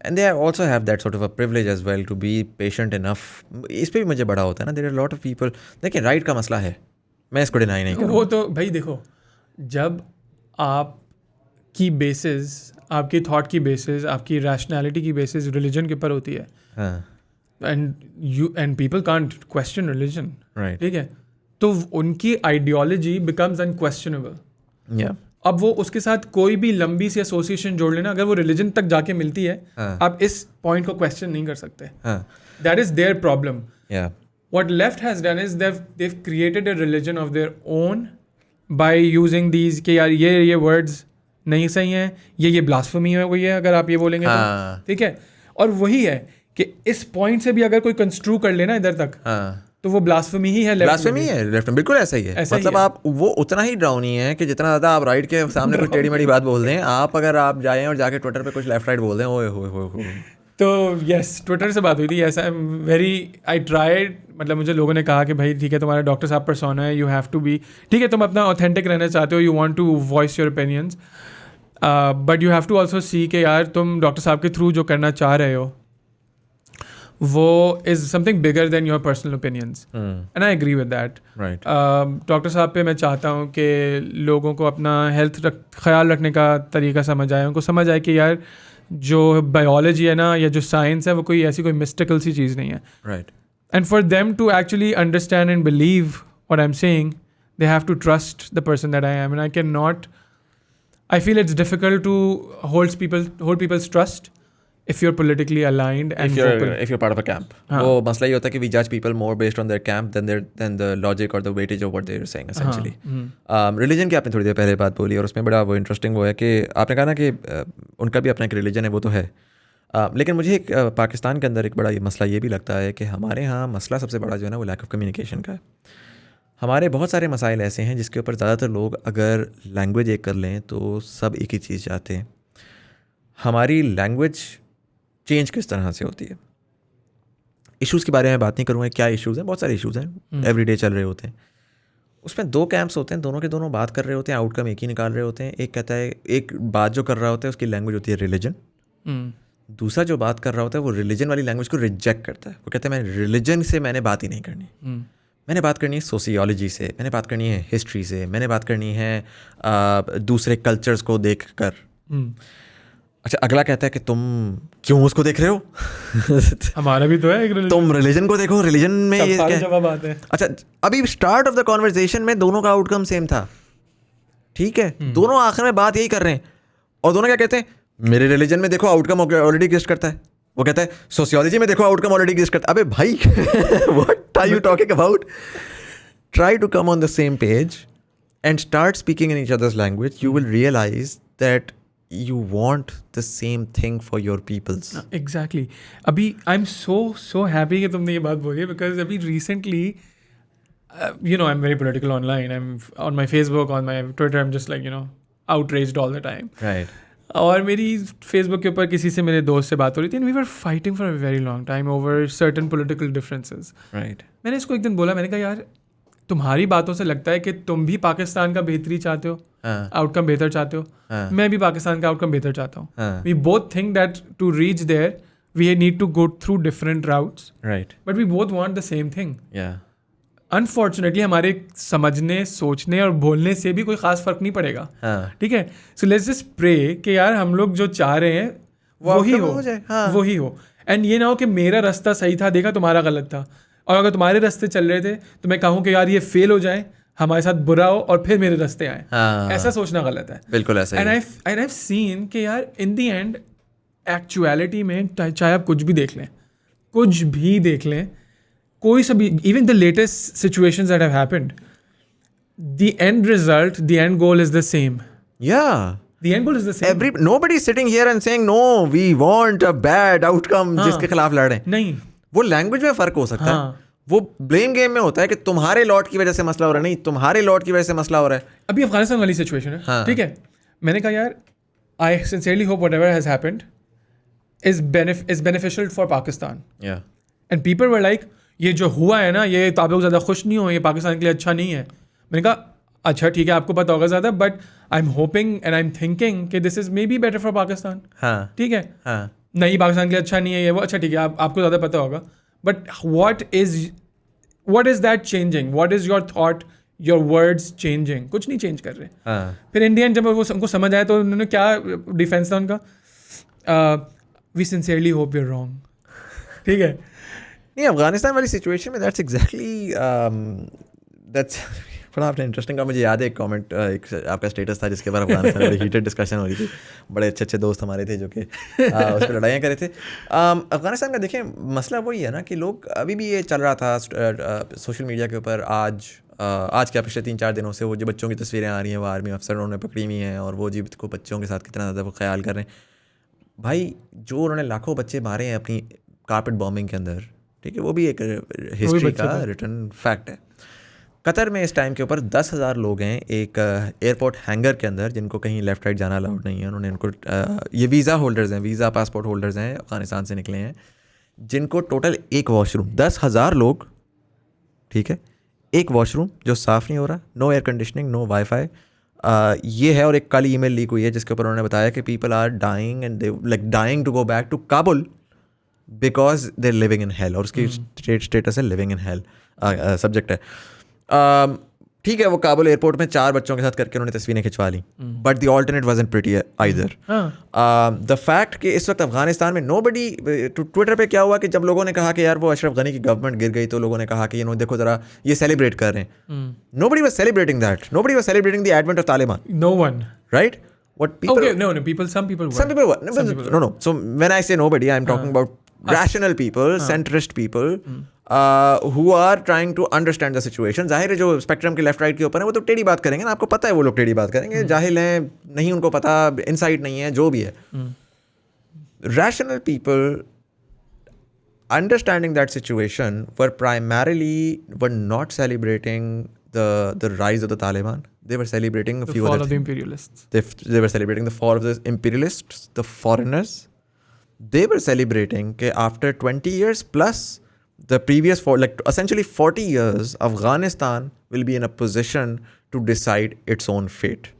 and they also have that sort of a privilege as well to be patient enough. इस पे भी मुझे बड़ा होता है ना, there are a lot of people. देखिए, right का मसला है, मैं इसको डिनाई नहीं करूँगा. वो तो भाई देखो, जब आपकी बेसिस, आपकी थॉट की बेसिस, आपकी रैशनैलिटी की बेसिस रिलीजन के ऊपर होती है, and people can't question religion, right? ठीक है, तो उनकी आइडियोलॉजी becomes unquestionable. Yeah. अब वो उसके साथ कोई भी लंबी सी एसोसिएशन जोड़ लेना, अगर वो रिलीजन तक जाके मिलती है, आप इस पॉइंट को क्वेश्चन नहीं कर सकते. That is their problem. What left has done is they've created a religion of their own by using these कि यार ये वर्ड्स नहीं सही हैं, ये ब्लास्फेमी है कोई है अगर आप ये बोलेंगे तो, ठीक है. और वही है कि इस पॉइंट से भी अगर कोई कंस्ट्रू कर लेना इधर तक, तो वो ब्लास्फेमी ही है. ब्लास्फेमी है, लेफ्ट, बिल्कुल ऐसा ही है. मतलब आप वो उतना ही ड्राउनी है कि जितना ज़्यादा आप राइट के सामने कुछ टेढ़ी मेढ़ी बात बोल दें, आप अगर आप जाएं और जाके ट्विटर पे कुछ लेफ्ट राइट बोल दें, ओए हो. तो यस, ट्विटर से बात हुई थी. ऐसा आई ट्राइड, मतलब मुझे लोगों ने कहा कि भाई ठीक है, तुम्हारा डॉक्टर साहब पर्सोना है, यू हैव टू बी, ठीक है, तुम अपना ऑथेंटिक रहना चाहते हो, you want to voice your opinions, but you have to also see कि यार तुम डॉक्टर साहब के थ्रू जो करना चाह रहे हो वो is something bigger than your personal opinions, and I agree with that. Doctor साहब पे मैं चाहता हूँ कि लोगों को अपना हेल्थ ख्याल रखने का तरीका समझ आए, उनको समझ आए कि यार जो बायोलॉजी है ना, या जो साइंस है, वो कोई ऐसी कोई मिस्टिकल सी चीज़ नहीं है. Right. And for them to actually understand and believe what I'm saying, they have to trust the person that I am. And I cannot, I feel it's difficult to hold people's trust if you're politically aligned and if you're part of a camp. वो मसला ये होता है कि we judge people more based on their camp than the logic or the weightage of what they're saying essentially. Religion की आपने थोड़ी देर पहले बात बोली और उसमें बड़ा वो इंटरेस्टिंग वो है कि आपने कहा ना कि उनका भी अपना एक रिलीजन है, वो तो है. लेकिन मुझे एक पाकिस्तान के अंदर एक बड़ा ये मसला ये भी लगता है कि हमारे यहाँ मसला सबसे बड़ा जो है ना वो लैक ऑफ कम्युनिकेशन का है. हमारे बहुत सारे मसाइल ऐसे हैं जिसके ऊपर ज़्यादातर लोग अगर लैंग्वेज एक कर लें तो सब एक ही चीज़ चाहते हैं. हमारी लैंग्वेज चेंज किस तरह से होती है. इश्यूज़ के बारे में बात नहीं करूँगा, क्या इश्यूज़ हैं, बहुत सारे इश्यूज़ हैं, एवरीडे चल रहे होते हैं. उसमें दो कैंप्स होते हैं, दोनों के दोनों बात कर रहे होते हैं, आउटकम एक ही निकाल रहे होते हैं. एक कहता है, एक बात जो कर रहा होता है उसकी लैंग्वेज होती है रिलीजन. दूसरा जो बात कर रहा होता है वो रिलीजन वाली लैंग्वेज को रिजेक्ट करता है. वो कहता है मैं रिलीजन से मैंने बात ही नहीं करनी, मैंने बात करनी है सोशियोलॉजी से, मैंने बात करनी है हिस्ट्री से, मैंने बात करनी है दूसरे कल्चर्स को देख कर. अच्छा, अगला कहता है कि तुम क्यों उसको देख रहे हो हमारा भी तो है एक तुम रिलीजन को देखो, रिलीजन में ये क्या जवाब आते हैं. अच्छा, अभी स्टार्ट ऑफ द कॉन्वर्सेशन में दोनों का आउटकम सेम था, ठीक है, दोनों आखिर में बात यही कर रहे हैं और दोनों क्या कहते हैं, मेरे रिलीजन में देखो आउटकम ऑलरेडी एग्जिस्ट करता है. वो कहता है सोशियोलॉजी में देखो आउटकम ऑलरेडी एग्जिस्ट करता है. अबे भाई what are you talking about. Try to come on the same page and start speaking in each other's language. You will realise that you want the same thing for your peoples. Exactly. अभी I'm so happy कि तुमने ये बात बोली है, because अभी recently you know I'm very political online. I'm on my Facebook, on my Twitter, I'm just like, you know, outraged all the time. Right. और मेरी Facebook के ऊपर किसी से मेरे दोस्त से बात हो रही थी, and we were fighting for a very long time over certain political differences. Right. मैंने इसको एक दिन बोला, मैंने कहा यार तुम्हारी बातों से लगता है कि तुम भी पाकिस्तान का बेहतरी चाहते हो, आउटकम बेहतर चाहते हो, मैं भी पाकिस्तान का आउटकम बेहतर चाहता हूँ. We both think that to reach there we need to go through different routes, right, but we both want the same thing. Unfortunately हमारे समझने, सोचने और बोलने से भी कोई खास फर्क नहीं पड़ेगा. ठीक है, सो लेट्स जस्ट प्रे कि यार हम लोग जो चाह रहे हैं वही हो, वही हो. एंड ये ना हो कि मेरा रास्ता सही था, देखा तुम्हारा गलत था, और अगर तुम्हारे रास्ते चल रहे थे तो मैं कहूँ कि यार ये फेल हो जाए, हमारे साथ बुरा हो और फिर मेरे रास्ते आए. हाँ. ऐसा सोचना गलत है. बिल्कुल ऐसा ही एंड है. आई सीन कि यार इन दी एंड एक्चुअलिटी में चाहे आप कुछ भी देख लें, कोई सा भी, even the latest situations that have happened, the end result, the end goal is the same. Yeah. The end goal is the same. Nobody is sitting here and saying no, we want a bad outcome जिसके खिलाफ लड़ रहे हैं. नहीं, वो language में फर्क हो सकता है. वो ब्लेम गेम में होता है कि तुम्हारे लॉट की वजह से मसला हो रहा है, नहीं तुम्हारे लॉट की वजह से मसला हो रहा है. अभी अफगानिस्तान वाली सिचुएशन है. हाँ. ठीक है, मैंने कहा यार I sincerely hope whatever has happened is beneficial for Pakistan. Yeah. And people were like ये जो हुआ है ना, ये तो आप लोग ज़्यादा खुश नहीं हो, ये पाकिस्तान के लिए अच्छा नहीं है. मैंने कहा अच्छा ठीक है, आपको पता होगा ज़्यादा, but I am hoping and I am thinking कि this is maybe better for Pakistan. हाँ. ठीक है. हाँ. नहीं पाकिस्तान के लिए अच्छा नहीं है ये वो, अच्छा ठीक है, आपको ज़्यादा पता होगा, but what is that changing? What is your thought, your words changing? कुछ नहीं चेंज कर रहे. हाँ. फिर इंडियन जब वो उनको समझ आया तो उन्होंने क्या डिफेंस था उनका, we sincerely hope you are wrong. ठीक है. नहीं, अफगानिस्तान वाली सिचुएशन में दैट्स एग्जैक्टली बड़ा आपने इंटरेस्टिंग का, मुझे याद है एक कमेंट, एक आपका स्टेटस था जिसके बारे में अफगानिस्तान में हीटेड डिस्कशन हो रही थी. बड़े अच्छे अच्छे दोस्त हमारे थे जो कि उस पर लड़ाइयाँ कर रहे थे. अफगानिस्तान का देखें मसला वही है ना कि लोग अभी भी ये चल रहा था सोशल मीडिया के ऊपर. आज क्या पिछले 3-4 दिनों से वो जो बच्चों की तस्वीरें आ रही हैं, वो आर्मी अफसरों ने पकड़ी हुई हैं और वो जी को बच्चों के साथ कितना ज़्यादा वो ख्याल कर रहे हैं. भाई जो उन्होंने लाखों बच्चे मारे हैं अपनी कारपेट बॉम्बिंग के अंदर, ठीक है, वो भी एक हिस्ट्री का रिटर्न फैक्ट है. कतर में इस टाइम के ऊपर 10,000 लोग हैं एक एयरपोर्ट हैंगर के अंदर, जिनको कहीं लेफ्ट राइट जाना अलाउड नहीं है. उन्होंने उनको ये वीज़ा होल्डर्स हैं, वीज़ा पासपोर्ट होल्डर्स हैं, अफगानिस्तान से निकले हैं, जिनको टोटल एक वॉशरूम, 10,000 लोग, ठीक है, एक वॉशरूम जो साफ़ नहीं हो रहा, no air conditioning, no wifi. ये है. और एक कल ईमेल लीक हुई है जिसके ऊपर उन्होंने बताया कि people are dying and they like dying to go back to Kabul because they living in hell. और उसकी स्टेटस है लिविंग इन हेल, सब्जेक्ट है. ठीक है, वो काबुल एयरपोर्ट में 4 बच्चों के साथ करके उन्होंने तस्वीरें खिंचवा ली, but the alternate wasn't pretty either. The fact कि इस वक्त अफगानिस्तान में नोबडी, ट्विटर पे क्या हुआ कि जब लोगों ने कहा कि यार वो अशरफ गनी की गवर्नमेंट गिर गई, तो लोगों ने कहा कि देखो ज़रा ये सेलिब्रेट कर रहे हैं. Nobody was celebrating that. Nobody was celebrating the advent of Taliban. No one. Right? What people... Okay, no, some people were. Some people were. No. So when I say nobody, I'm talking about rational people, centrist people, who are trying to understand the situation. जाहिर है जो spectrum के left right के ऊपर है वो तो टेढ़ी बात करेंगे ना, आपको पता है वो लोग टेढ़ी बात करेंगे, जाहिल हैं, नहीं उनको पता, इनसाइट नहीं है, जो भी है. Rational people understanding that situation were not celebrating the rise of the Taliban. They were celebrating the fall of the imperialists. They were celebrating the fall of the imperialists, the foreigners. They were celebrating that after 20 years plus the previous essentially 40 years, Afghanistan will be in a position to decide its own fate.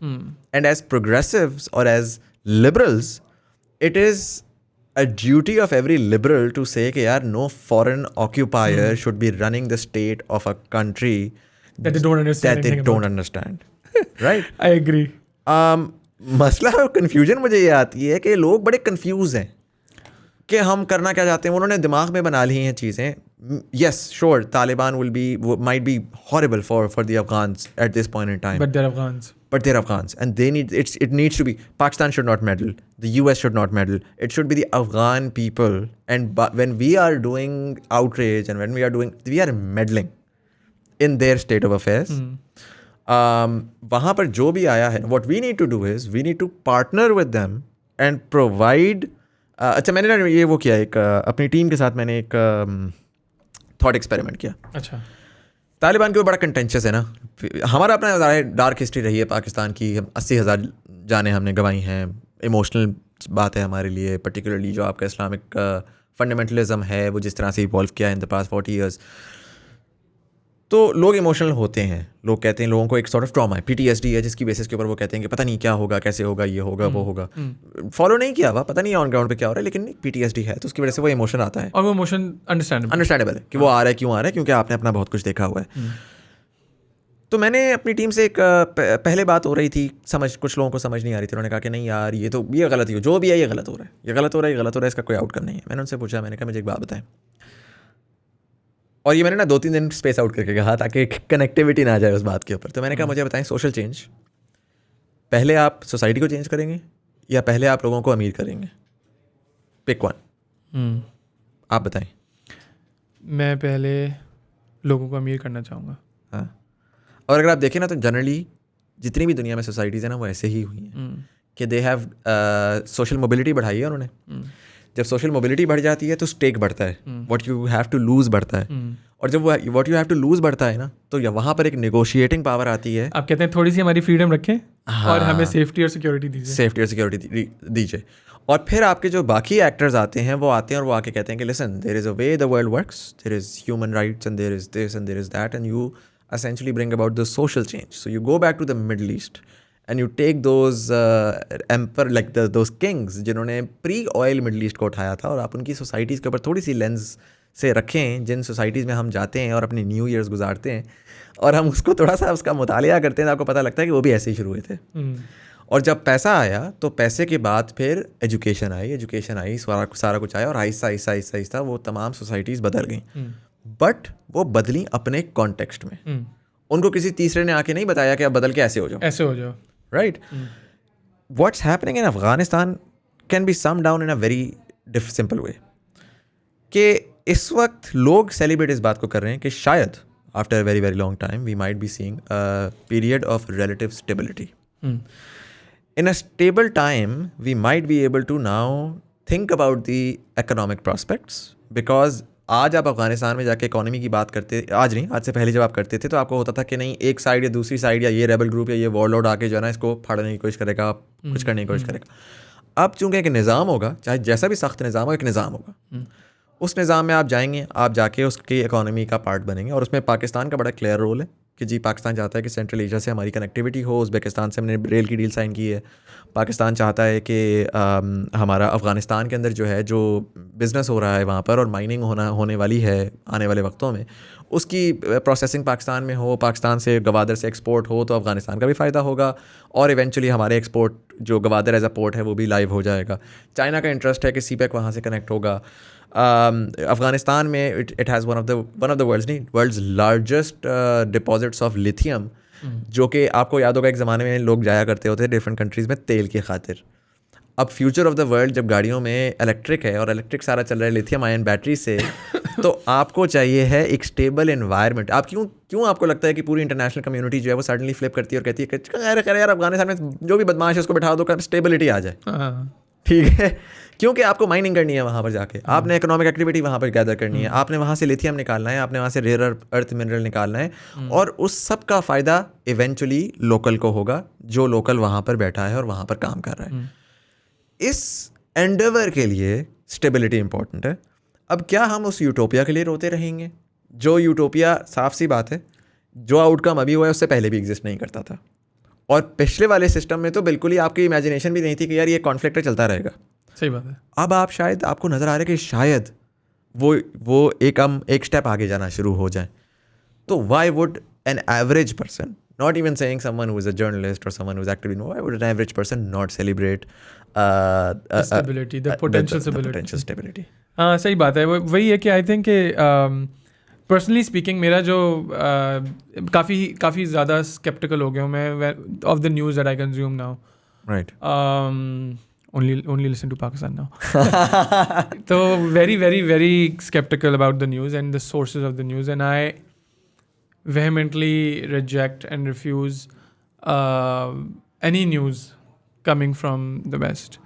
And as progressives or as liberals, it is a duty of every liberal to say that yaar, no foreign occupier should be running the state of a country that they don't understand. Right? I agree. मसला और confusion मुझे ये आती है कि लोग बड़े confuse हैं कि हम करना क्या चाहते हैं. उन्होंने दिमाग में बना ली हैं चीज़ें. Yes, sure, Taliban might be horrible for the Afghans at this point in time. But they're Afghans. And it needs to be. Pakistan should not meddle. The US should not meddle. It should be the Afghan people. And when we are doing outrage and when we are meddling in their state of affairs. वहाँ पर जो भी आया है, what we need to do is we need to partner with them and provide. अच्छा, मैंने ना ये वो किया, एक अपनी टीम के साथ मैंने एक थॉट एक्सपेरिमेंट किया. अच्छा, तालिबान के वो बड़ा कंटेंशियस है ना. हमारा अपना डार्क हिस्ट्री रही है पाकिस्तान की. 80,000 जाने हमने गंवाई हैं. इमोशनल बात है हमारे लिए, पर्टिकुलरली जो आपका इस्लामिक फंडामेंटलिज्म है वो जिस तरह से इवॉल्व किया इन द पास्ट 40 years. तो लोग इमोशनल होते हैं. लोग कहते हैं, लोगों को एक सॉर्ट ऑफ ट्रॉमा है, PTSD है, जिसकी बेसिस के ऊपर वो कहते हैं कि पता नहीं क्या होगा, कैसे होगा, ये होगा, वो होगा. फॉलो नहीं किया हुआ, पता नहीं ऑन ग्राउंड पे क्या हो रहा है, लेकिन PTSD है तो उसकी वजह से वो इमोशन आता है. और वो इमोशन अंडरस्टैंडेबल है कि वो आ रहा है, क्यों आ रहा है, क्योंकि आपने अपना बहुत कुछ देखा हुआ है. तो मैंने अपनी टीम से एक पहले बात हो रही थी, कुछ लोगों को समझ नहीं आ रही थी. उन्होंने कहा कि नहीं यार, ये गलत ही हो, जो भी है ये गलत हो रहा है, ये गलत हो रहा है, इसका कोई आउटकम नहीं है. मैंने उनसे पूछा, मैंने कहा मुझे एक बात बताएं, और ये मैंने ना 2-3 दिन स्पेस आउट करके कहा ताकि कनेक्टिविटी ना आ जाए उस बात के ऊपर। तो मैंने कहा मुझे बताएं, सोशल चेंज पहले आप सोसाइटी को चेंज करेंगे या पहले आप लोगों को अमीर करेंगे? पिक वन, आप बताएं। मैं पहले लोगों को अमीर करना चाहूँगा। हाँ, और अगर आप देखें ना तो जनरली जितनी भी दुनिया में सोसाइटीज़ हैं ना वो ऐसे ही हुई हैं कि दे हैव सोशल मोबिलिटी बढ़ाई है उन्होंने। जब सोशल मोबिलिटी बढ़ जाती है तो स्टेक बढ़ता है, what you have to lose बढ़ता है, और जब what you have to lose बढ़ता है ना तो वहाँ पर एक नेगोशिएटिंग पावर आती है। आप कहते हैं थोड़ी सी हमारी फ्रीडम रखें और हमें सेफ्टी और सिक्योरिटी दीजिए। सेफ्टी और सिक्योरिटी दीजिए। और फिर आपके जो बाकी एक्टर्स आते हैं वो आते हैं और वो आके कहते हैं कि listen, there is a way the world works, there is human rights and there is this and there is that, and you essentially bring about the social change. So you go back to the Middle East and you take those emperor like those kings जिन्होंने pre-oil Middle East को उठाया था, और आप उनकी societies के ऊपर थोड़ी सी लेंस से रखें जिन सोसाइटीज़ में हम जाते हैं और अपनी न्यू ईयर्स गुजारते हैं, और हम उसको थोड़ा सा उसका मुतालिया करते हैं तो आपको पता लगता है कि वो भी ऐसे ही शुरू हुए थे। और जब पैसा आया तो पैसे के बाद फिर एजुकेशन आई, सारा कुछ आया, और आहिस्ता आहिस्ता आहिस्ता आहिस्ता वो तमाम सोसाइटीज़ बदल गई। बट वो बदली अपने कॉन्टेक्स्ट में। उनको किसी तीसरे ने आके नहीं बताया कि आप बदल के ऐसे हो जाओ, right? What's happening in Afghanistan can be sum down in a very simple way कि इस वक्त लोग सेलिब्रेट इस बात को कर रहे हैं कि शायद after a very very long time we might be seeing a period of relative stability. In a stable time we might be able to now think about the economic prospects, because आज आप अफगानिस्तान में जाके economy की बात करते, आज नहीं, आज से पहले जब आप करते थे तो आपको होता था कि नहीं, एक साइड या दूसरी साइड या ये रेबल ग्रुप या ये वॉरलॉर्ड आके जो है ना इसको फाड़ने की कोशिश करेगा, कुछ करने की कोशिश करेगा। अब चूंकि एक निज़ाम होगा, चाहे जैसा भी सख्त निज़ाम हो, एक निज़ाम होगा, उस निज़ाम में आप जाएंगे, आप जाके उसकी इकोनॉमी का पार्ट बनेंगे, और उसमें पाकिस्तान का बड़ा क्लियर रोल है कि जी पाकिस्तान चाहता है कि सेंट्रल एशिया से हमारी कनेक्टिविटी हो। उज़्बेकिस्तान से हमने रेल की डील साइन की है। पाकिस्तान चाहता है कि हमारा अफ़गानिस्तान के अंदर जो है जो बिज़नेस हो रहा है वहाँ पर, और माइनिंग होने वाली है आने वाले वक्तों में, उसकी प्रोसेसिंग पाकिस्तान में हो, पाकिस्तान से गवादर से एक्सपोर्ट हो तो अफ़गानिस्तान का भी फ़ायदा होगा, और इवेंचुअली हमारे एक्सपोर्ट जो गवादर एज अ पोर्ट है वो भी लाइव हो जाएगा। चाइना का इंटरेस्ट है कि सीपैक वहाँ से कनेक्ट होगा। अफ़गानिस्तान में it has one of the world's largest deposits of lithium, जो कि आपको याद होगा एक ज़माने में लोग जाया करते होते डिफरेंट कंट्रीज़ में तेल की खातिर। अब फ्यूचर ऑफ द वर्ल्ड जब गाड़ियों में इलेक्ट्रिक है और इलेक्ट्रिक सारा चल रहा है लिथियम आयन बैटरी से, तो आपको चाहिए है एक स्टेबल एनवायरनमेंट। आप क्यों आपको लगता है कि पूरी इंटरनेशनल कम्युनिटी जो है वो सडनली फ्लिप करती है और कहती है कि यार अफगानिस्तान में जो भी बदमाश है उसको बैठा दो, स्टेबिलिटी आ जाए, ठीक है? क्योंकि आपको माइनिंग करनी है वहाँ पर जाके, आपने इकोनॉमिक एक्टिविटी वहाँ पर गैदर करनी है, आपने वहाँ से लिथियम निकालना है, आपने वहाँ से रेयर अर्थ मिनरल निकालना है, और उस सब का फ़ायदा इवेंचुअली लोकल को होगा जो लोकल वहाँ पर बैठा है और वहाँ पर काम कर रहा है। इस एंडेवर के लिए स्टेबिलिटी इंपॉर्टेंट है। अब क्या हम उस यूटोपिया के लिए रोते रहेंगे? जो यूटोपिया, साफ सी बात है, जो आउटकम अभी हुआ है उससे पहले भी एग्जिस्ट नहीं करता था, और पिछले वाले सिस्टम में तो बिल्कुल ही आपकी इमेजिनेशन भी नहीं थी कि यार ये कॉन्फ्लिक्ट चलता रहेगा। सही बात है। अब आप शायद, आपको नज़र आ रहा है कि शायद वो एक स्टेप आगे जाना शुरू हो जाए। तो why would an average person, not even saying someone who is a journalist or someone who is active in, why would an average person not celebrate the stability, the potential stability? हाँ, सही बात है। वही है कि I think personally speaking मेरा जो काफ़ी ज़्यादा स्केप्टिकल हो गया हूँ मैं of the news that I consume now, right? only listen to Pakistan now. So very skeptical about the news and the sources of the news, and I vehemently reject and refuse any news coming from the West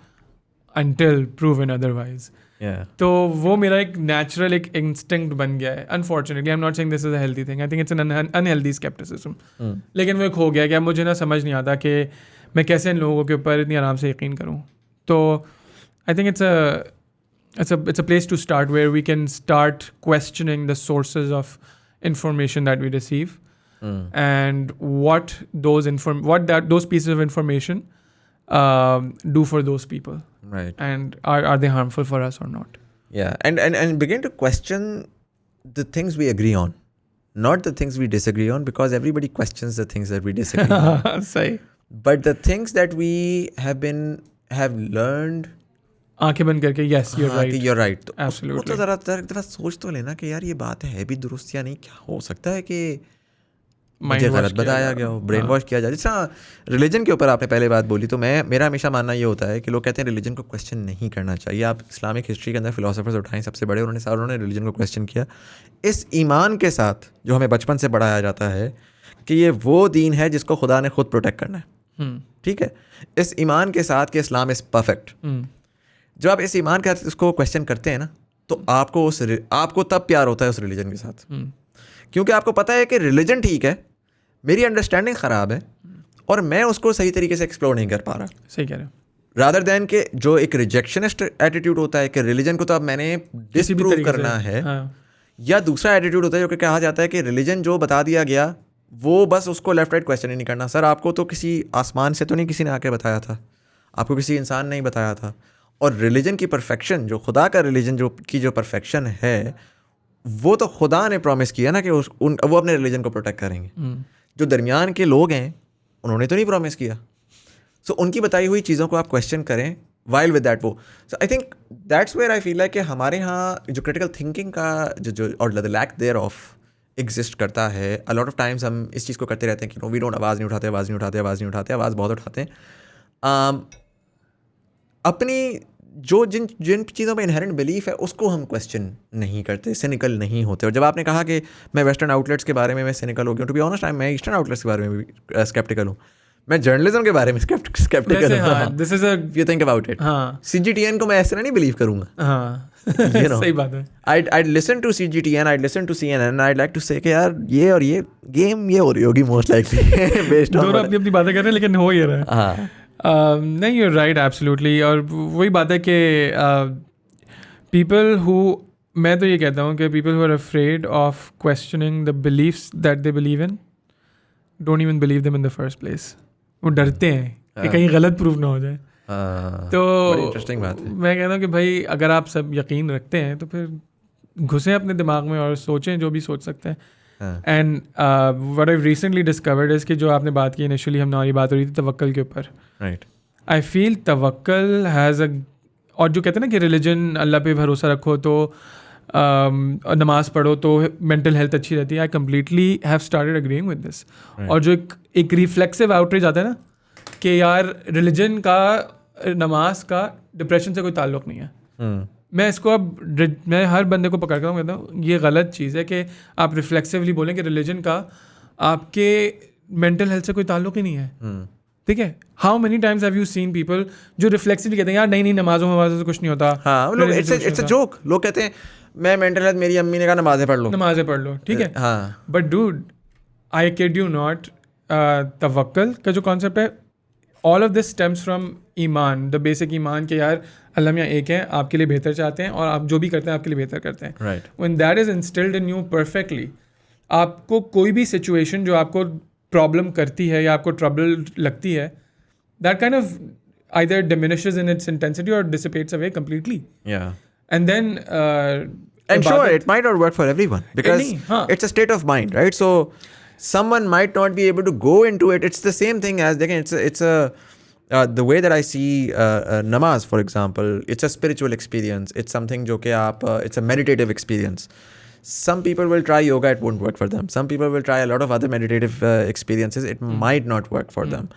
until proven otherwise. Yeah. तो वो मेरा एक natural एक instinct बन गया है. Unfortunately, I'm not saying this is a healthy thing. I think it's an unhealthy skepticism. लेकिन वो एक हो गया कि अब मुझे ना समझ नहीं आता कि मैं कैसे इन लोगों के ऊपर इतनी आराम से यकीन करूँ. तो I think it's a place to start where we can start questioning the sources of information that we receive, and what those pieces of information do for those people, right? And are they harmful for us or not? Yeah, and begin to question the things we agree on, not the things we disagree on, because everybody questions the things that we disagree on. Say. But the things that we have learned आंखें बंद करके yes you are right, you're right. तो Absolutely. उसको तो जरा एक दफा सोच तो लेना कि यार ये बात है भी दुरुस्त या नहीं, क्या हो सकता है कि मुझे Mind wash गलत किया बताया जा गया हो, रहा। ब्रेन वॉश किया जाए. जैसा रिलीजन के ऊपर आपने पहले बात बोली, तो मेरा हमेशा मानना ये होता है कि लोग कहते हैं रिलीजन को क्वेश्चन नहीं करना चाहिए. आप इस्लामिक हिस्ट्री के अंदर फिलोसोफर्स उठाएं सबसे बड़े, उन्होंने रिलीजन को क्वेश्चन किया इस ईमान के साथ जो हमें बचपन से पढ़ाया जाता है कि ये वो दीन है जिसको खुदा ने खुद प्रोटेक्ट करना है. ठीक है, इस ईमान के साथ कि इस्लाम इज़ परफेक्ट. जब आप इस ईमान के साथ इसको क्वेश्चन करते हैं ना, तो आपको तब प्यार होता है उस रिलीजन के साथ, क्योंकि आपको पता है कि रिलीजन ठीक है, मेरी अंडरस्टैंडिंग ख़राब है और मैं उसको सही तरीके से एक्सप्लोर नहीं कर पा रहा. सही कह रहे हो. रादर दैन के जो एक रिजेक्शनिस्ट एटीट्यूड होता है कि रिलीजन को तो अब मैंने डिसप्रूव तरीके से, करना है, हाँ. या दूसरा एटीट्यूड होता है जो कि कहा जाता है कि रिलीजन जो बता दिया गया वो बस उसको लेफ्ट राइट क्वेश्चन ही नहीं करना. सर आपको तो किसी आसमान से तो नहीं किसी ने आके बताया था, आपको किसी इंसान ने ही बताया था. और रिलीजन की परफेक्शन, जो खुदा का रिलीजन जो परफेक्शन है, वो तो खुदा ने प्रॉमिस किया ना कि वो अपने रिलीजन को प्रोटेक्ट करेंगे. जो दरमियान के लोग हैं उन्होंने तो नहीं प्रॉमिस किया. सो उनकी बताई हुई चीज़ों को आप क्वेश्चन करें वाइल विद दैट. वो so I think that's where I feel like कि हमारे यहाँ जो क्रिटिकल थिंकिंग का जो और the lack thereof exist करता है. अ लॉट ऑफ टाइम्स हम इस चीज़ को करते रहते हैं कि नो वी डोंट, आवाज़ नहीं उठाते, आवाज़ बहुत उठाते हैं. अपनी जिन चीज़ों में इनहेरेंट बिलीफ है उसको हम क्वेश्चन नहीं करते, सिनिकल नहीं होते. और जब आपने कहा कि मैं वेस्टर्न आउटलेट्स के बारे में मैं सिनिकल हो गया, टू बी ऑनेस्ट मैं ईस्टर्न आउटलेट्स के बारे में भी स्केप्टिकल हूँ. मैं जर्नलिज्म के बारे में स्केप्टिकल हूँ. This is a you think about it. हाँ CGTN को मैं ऐसे नहीं बिलीव करूँगा. हाँ You know. सही बात है. I'd listen to CGTN, I'd listen to CNN, I'd like to say कि यार ये और ये गेम ये हो रही होगी मोस्ट लाइकली बेस्ड ऑन. दोनों अपनी अपनी बातें कर रहे हैं लेकिन हो ये रहा है. हाँ नहीं यू राइट एब्सोल्युटली. और वही बात है कि पीपल हु, मैं तो ये कहता हूँ कि people who are afraid of questioning the beliefs that they believe in don't even believe them in the first place. वो डरते हैं कि कहीं गलत प्रूफ ना हो जाए. तो इंटरेस्टिंग बात है. मैं कहता हूँ कि भाई अगर आप सब यकीन रखते हैं तो फिर घुसें अपने दिमाग में और सोचें जो भी सोच सकते हैं. And what I recently discovered is कि जो आपने बात की इनिशियली हमारी बात हो रही थी तवक्कल के ऊपर. Right. I feel तवक्कल has a, और जो कहते हैं ना कि रिलीजन अल्लाह पे भरोसा रखो तो नमाज पढ़ो तो मेंटल हेल्थ अच्छी रहती है. I completely have started agreeing with this. और जो एक रिफ्लेक्सिव आउटरीच आता है ना कि यार रिलीजन का, नमाज का डिप्रेशन से कोई ताल्लुक़ नहीं है. मैं इसको अब मैं हर बंदे को पकड़ कर कहता हूँ ये गलत चीज़ है कि आप रिफ्लेक्सिवली बोलें कि रिलीजन का आपके मेंटल हेल्थ से कोई ताल्लुक़ ही नहीं है. ठीक है. How many times have you seen people जो रिफ्लेक्सिवली कहते हैं यार नहीं नमाजों से कुछ नहीं होता. हाँ, इट्स अ जोक. लोग कहते हैं मैं मेंटल हेल्थ, मेरी अम्मी ने कहा नमाज़ें पढ़ लो. ठीक है. हाँ. But dude I kid you not, तवक्कल का जो कॉन्सेप्ट है, all of this stems from ईमान, द बेसिक ईमान के यार अल्लाह मियाँ एक है, आपके लिए बेहतर चाहते हैं और आप जो भी करते हैं आपके लिए बेहतर करते हैं. Right. When that is instilled in you perfectly, आपको कोई भी सिचुएशन जो आपको प्रॉब्लम करती है या आपको ट्रबल लगती है, that kind of either diminishes in its intensity और dissipates away completely. Yeah. And then And sure, it might not work for everyone because हाँ. it's a state of mind, right? So someone might not be able to go into it. It's the same thing as again, the way that I see namaz, for example, it's a spiritual experience. It's something जो कि आप it's a meditative experience. Some people will try yoga, it won't work for them. Some people will try a lot of other meditative experiences. It might not work for them.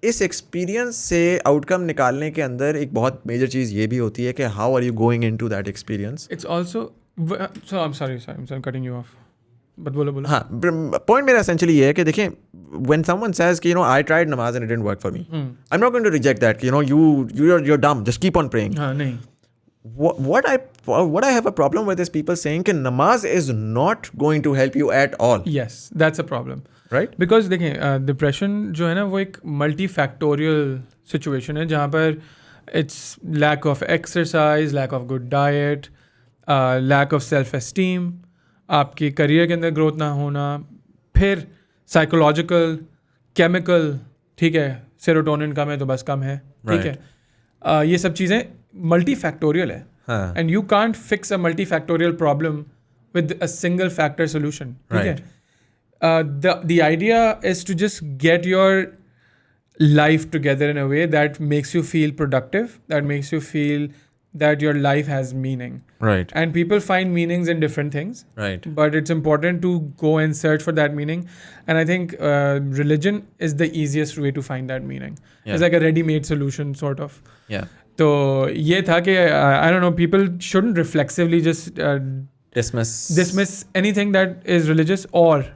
इस experience से outcome निकालने के अंदर एक बहुत major चीज़ ये भी होती है कि how are you going into that experience. It's also so I am sorry cutting you off, but बोलो. हाँ, पॉइंट मेरा एसेंशियली ये है कि देखें, व्हेन समवन सेज कि आई ट्राइड नमाज and it didn't work for me, I am not going to reject that कि you're dumb, just keep on praying. हाँ नहीं. What I have a problem with is people saying कि namaz is not going to help you at all. Yes, that's a problem. Right? Because देखें depression जो है ना वो एक multi factorial situation है जहाँ पर it's lack of exercise, lack of good diet, lack of self esteem, आपकी करियर के अंदर ग्रोथ ना होना, फिर साइकोलॉजिकल, केमिकल, ठीक है, सेरोटोनिन कम है तो बस कम है. ठीक है. ये सब चीज़ें मल्टी फैक्टोरियल है. And you can't fix a multi factorial problem with a single factor solution. ठीक है. The idea is to just get your life together in a way that makes you feel productive, that makes you feel that your life has meaning. Right. And people find meanings in different things. Right. But it's important to go and search for that meaning. And I think religion is the easiest way to find that meaning. Yeah. It's like a ready-made solution, sort of. Yeah. तो ये था कि I don't know, people shouldn't reflexively just dismiss anything that is religious or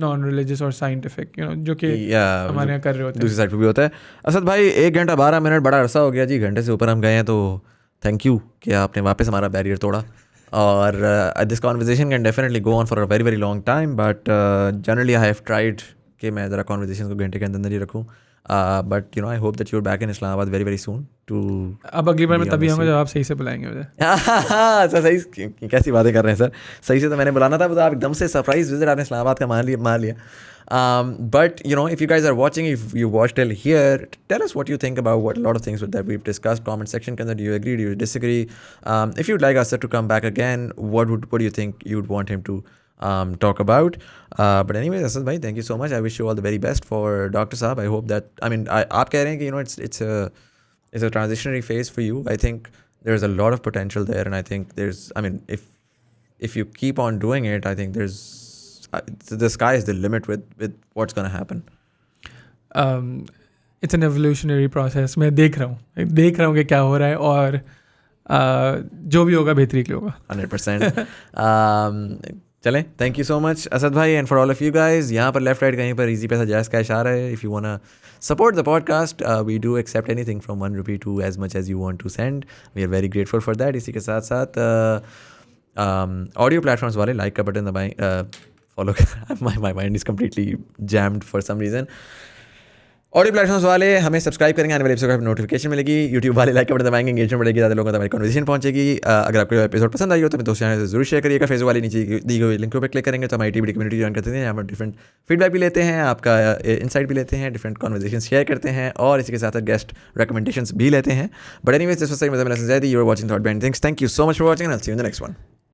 non-religious or scientific, you know, जो कि हमारे यहाँ कर रहे होते हैं. दूसरी साइड पे भी होता है. असद भाई 1 घंटा 12 मिनट बड़ा अरसा हो गया जी, घंटे से ऊपर हम गए हैं, तो थैंक यू कि आपने वापस हमारा बैरियर तोड़ा. और this conversation can definitely go on for a very very long time, but generally I have tried कि मैं ज़रा कॉन्वर्जेसन को घंटे के अंदर ही रखूँ. But you know, I hope that you're back in Islamabad very very soon to. अब अगली बार मैं तभी आऊँगा जब आप सही से बुलाएंगे मुझे. सर सही कैसी बातें कर रहे हैं सर, सही से तो मैंने बुलाना था, तो आप एकदम से सरप्राइज विजिट आपने इस्लामाबाद का मान लिया. But you know, if you guys are watching, if you watch till here, tell us what you think about a lot of things that we've discussed. Comment section, do you agree, do you disagree? If you'd like us to come back again, what do you think you'd want him to talk about? But anyways, Asad bhai, thank you so much. I wish you all the very best for Dr. Saab. I hope that, I mean, aap keh rahe hain ki, you know, it's a transitionary phase for you. I think there's a lot of potential there, and I think there's, I mean, if you keep on doing it, I think there's the sky is the limit with what's going to happen. It's an evolutionary process. मैं देख रहा हूँ कि क्या हो रहा है, और जो भी होगा बेहतरी के लिए होगा. 100%. चलें, thank you so much Asad भाई, and for all of you guys. यहाँ पर लेफ्ट राइट कहीं पर इजी पैसा जायज़ का इशारा है. If you want support the podcast, we do accept anything from 1 rupee to as much as you want to send. We are very grateful for that. इसी के साथ साथ ऑडियो प्लेटफॉर्म्स वाले लाइक का बटन दबाएं, follow my mind is completely jammed for some reason. Audio platforms वाले हमें subscribe करेंगे, आने वाले एपिसोड का नोटिफिकेशन मिलेगी. यूट्यूब वाले लाइक का बटन दबाएंगे, एंगेजमेंट बढ़ेगी, ज़्यादा लोगों तक हमारी कन्वर्सेशन पहुंचेगी. अगर आपको एपिसोड पसंद आई हो तो अपने दोस्तों से जरूर शेयर करिएगा. फेसबुक वाली नीचे दी गई लिंक पर क्लिक करेंगे तो हमारी टीवी कम्युनिटी ज्वाइन करते हैं. यहाँ पर डिफरेंट फीडबैक भी लेते हैं, आपका इनसाइट भी लेते हैं, डिफरेंट कन्वर्सेशन शेयर करते हैं, और इसी के साथ साथ गेस्ट रिकमेंडेशंस भी लेते हैं. But anyways, this was said, you are watching thought band things. Thank you so much for watching, and I will see you in the next one.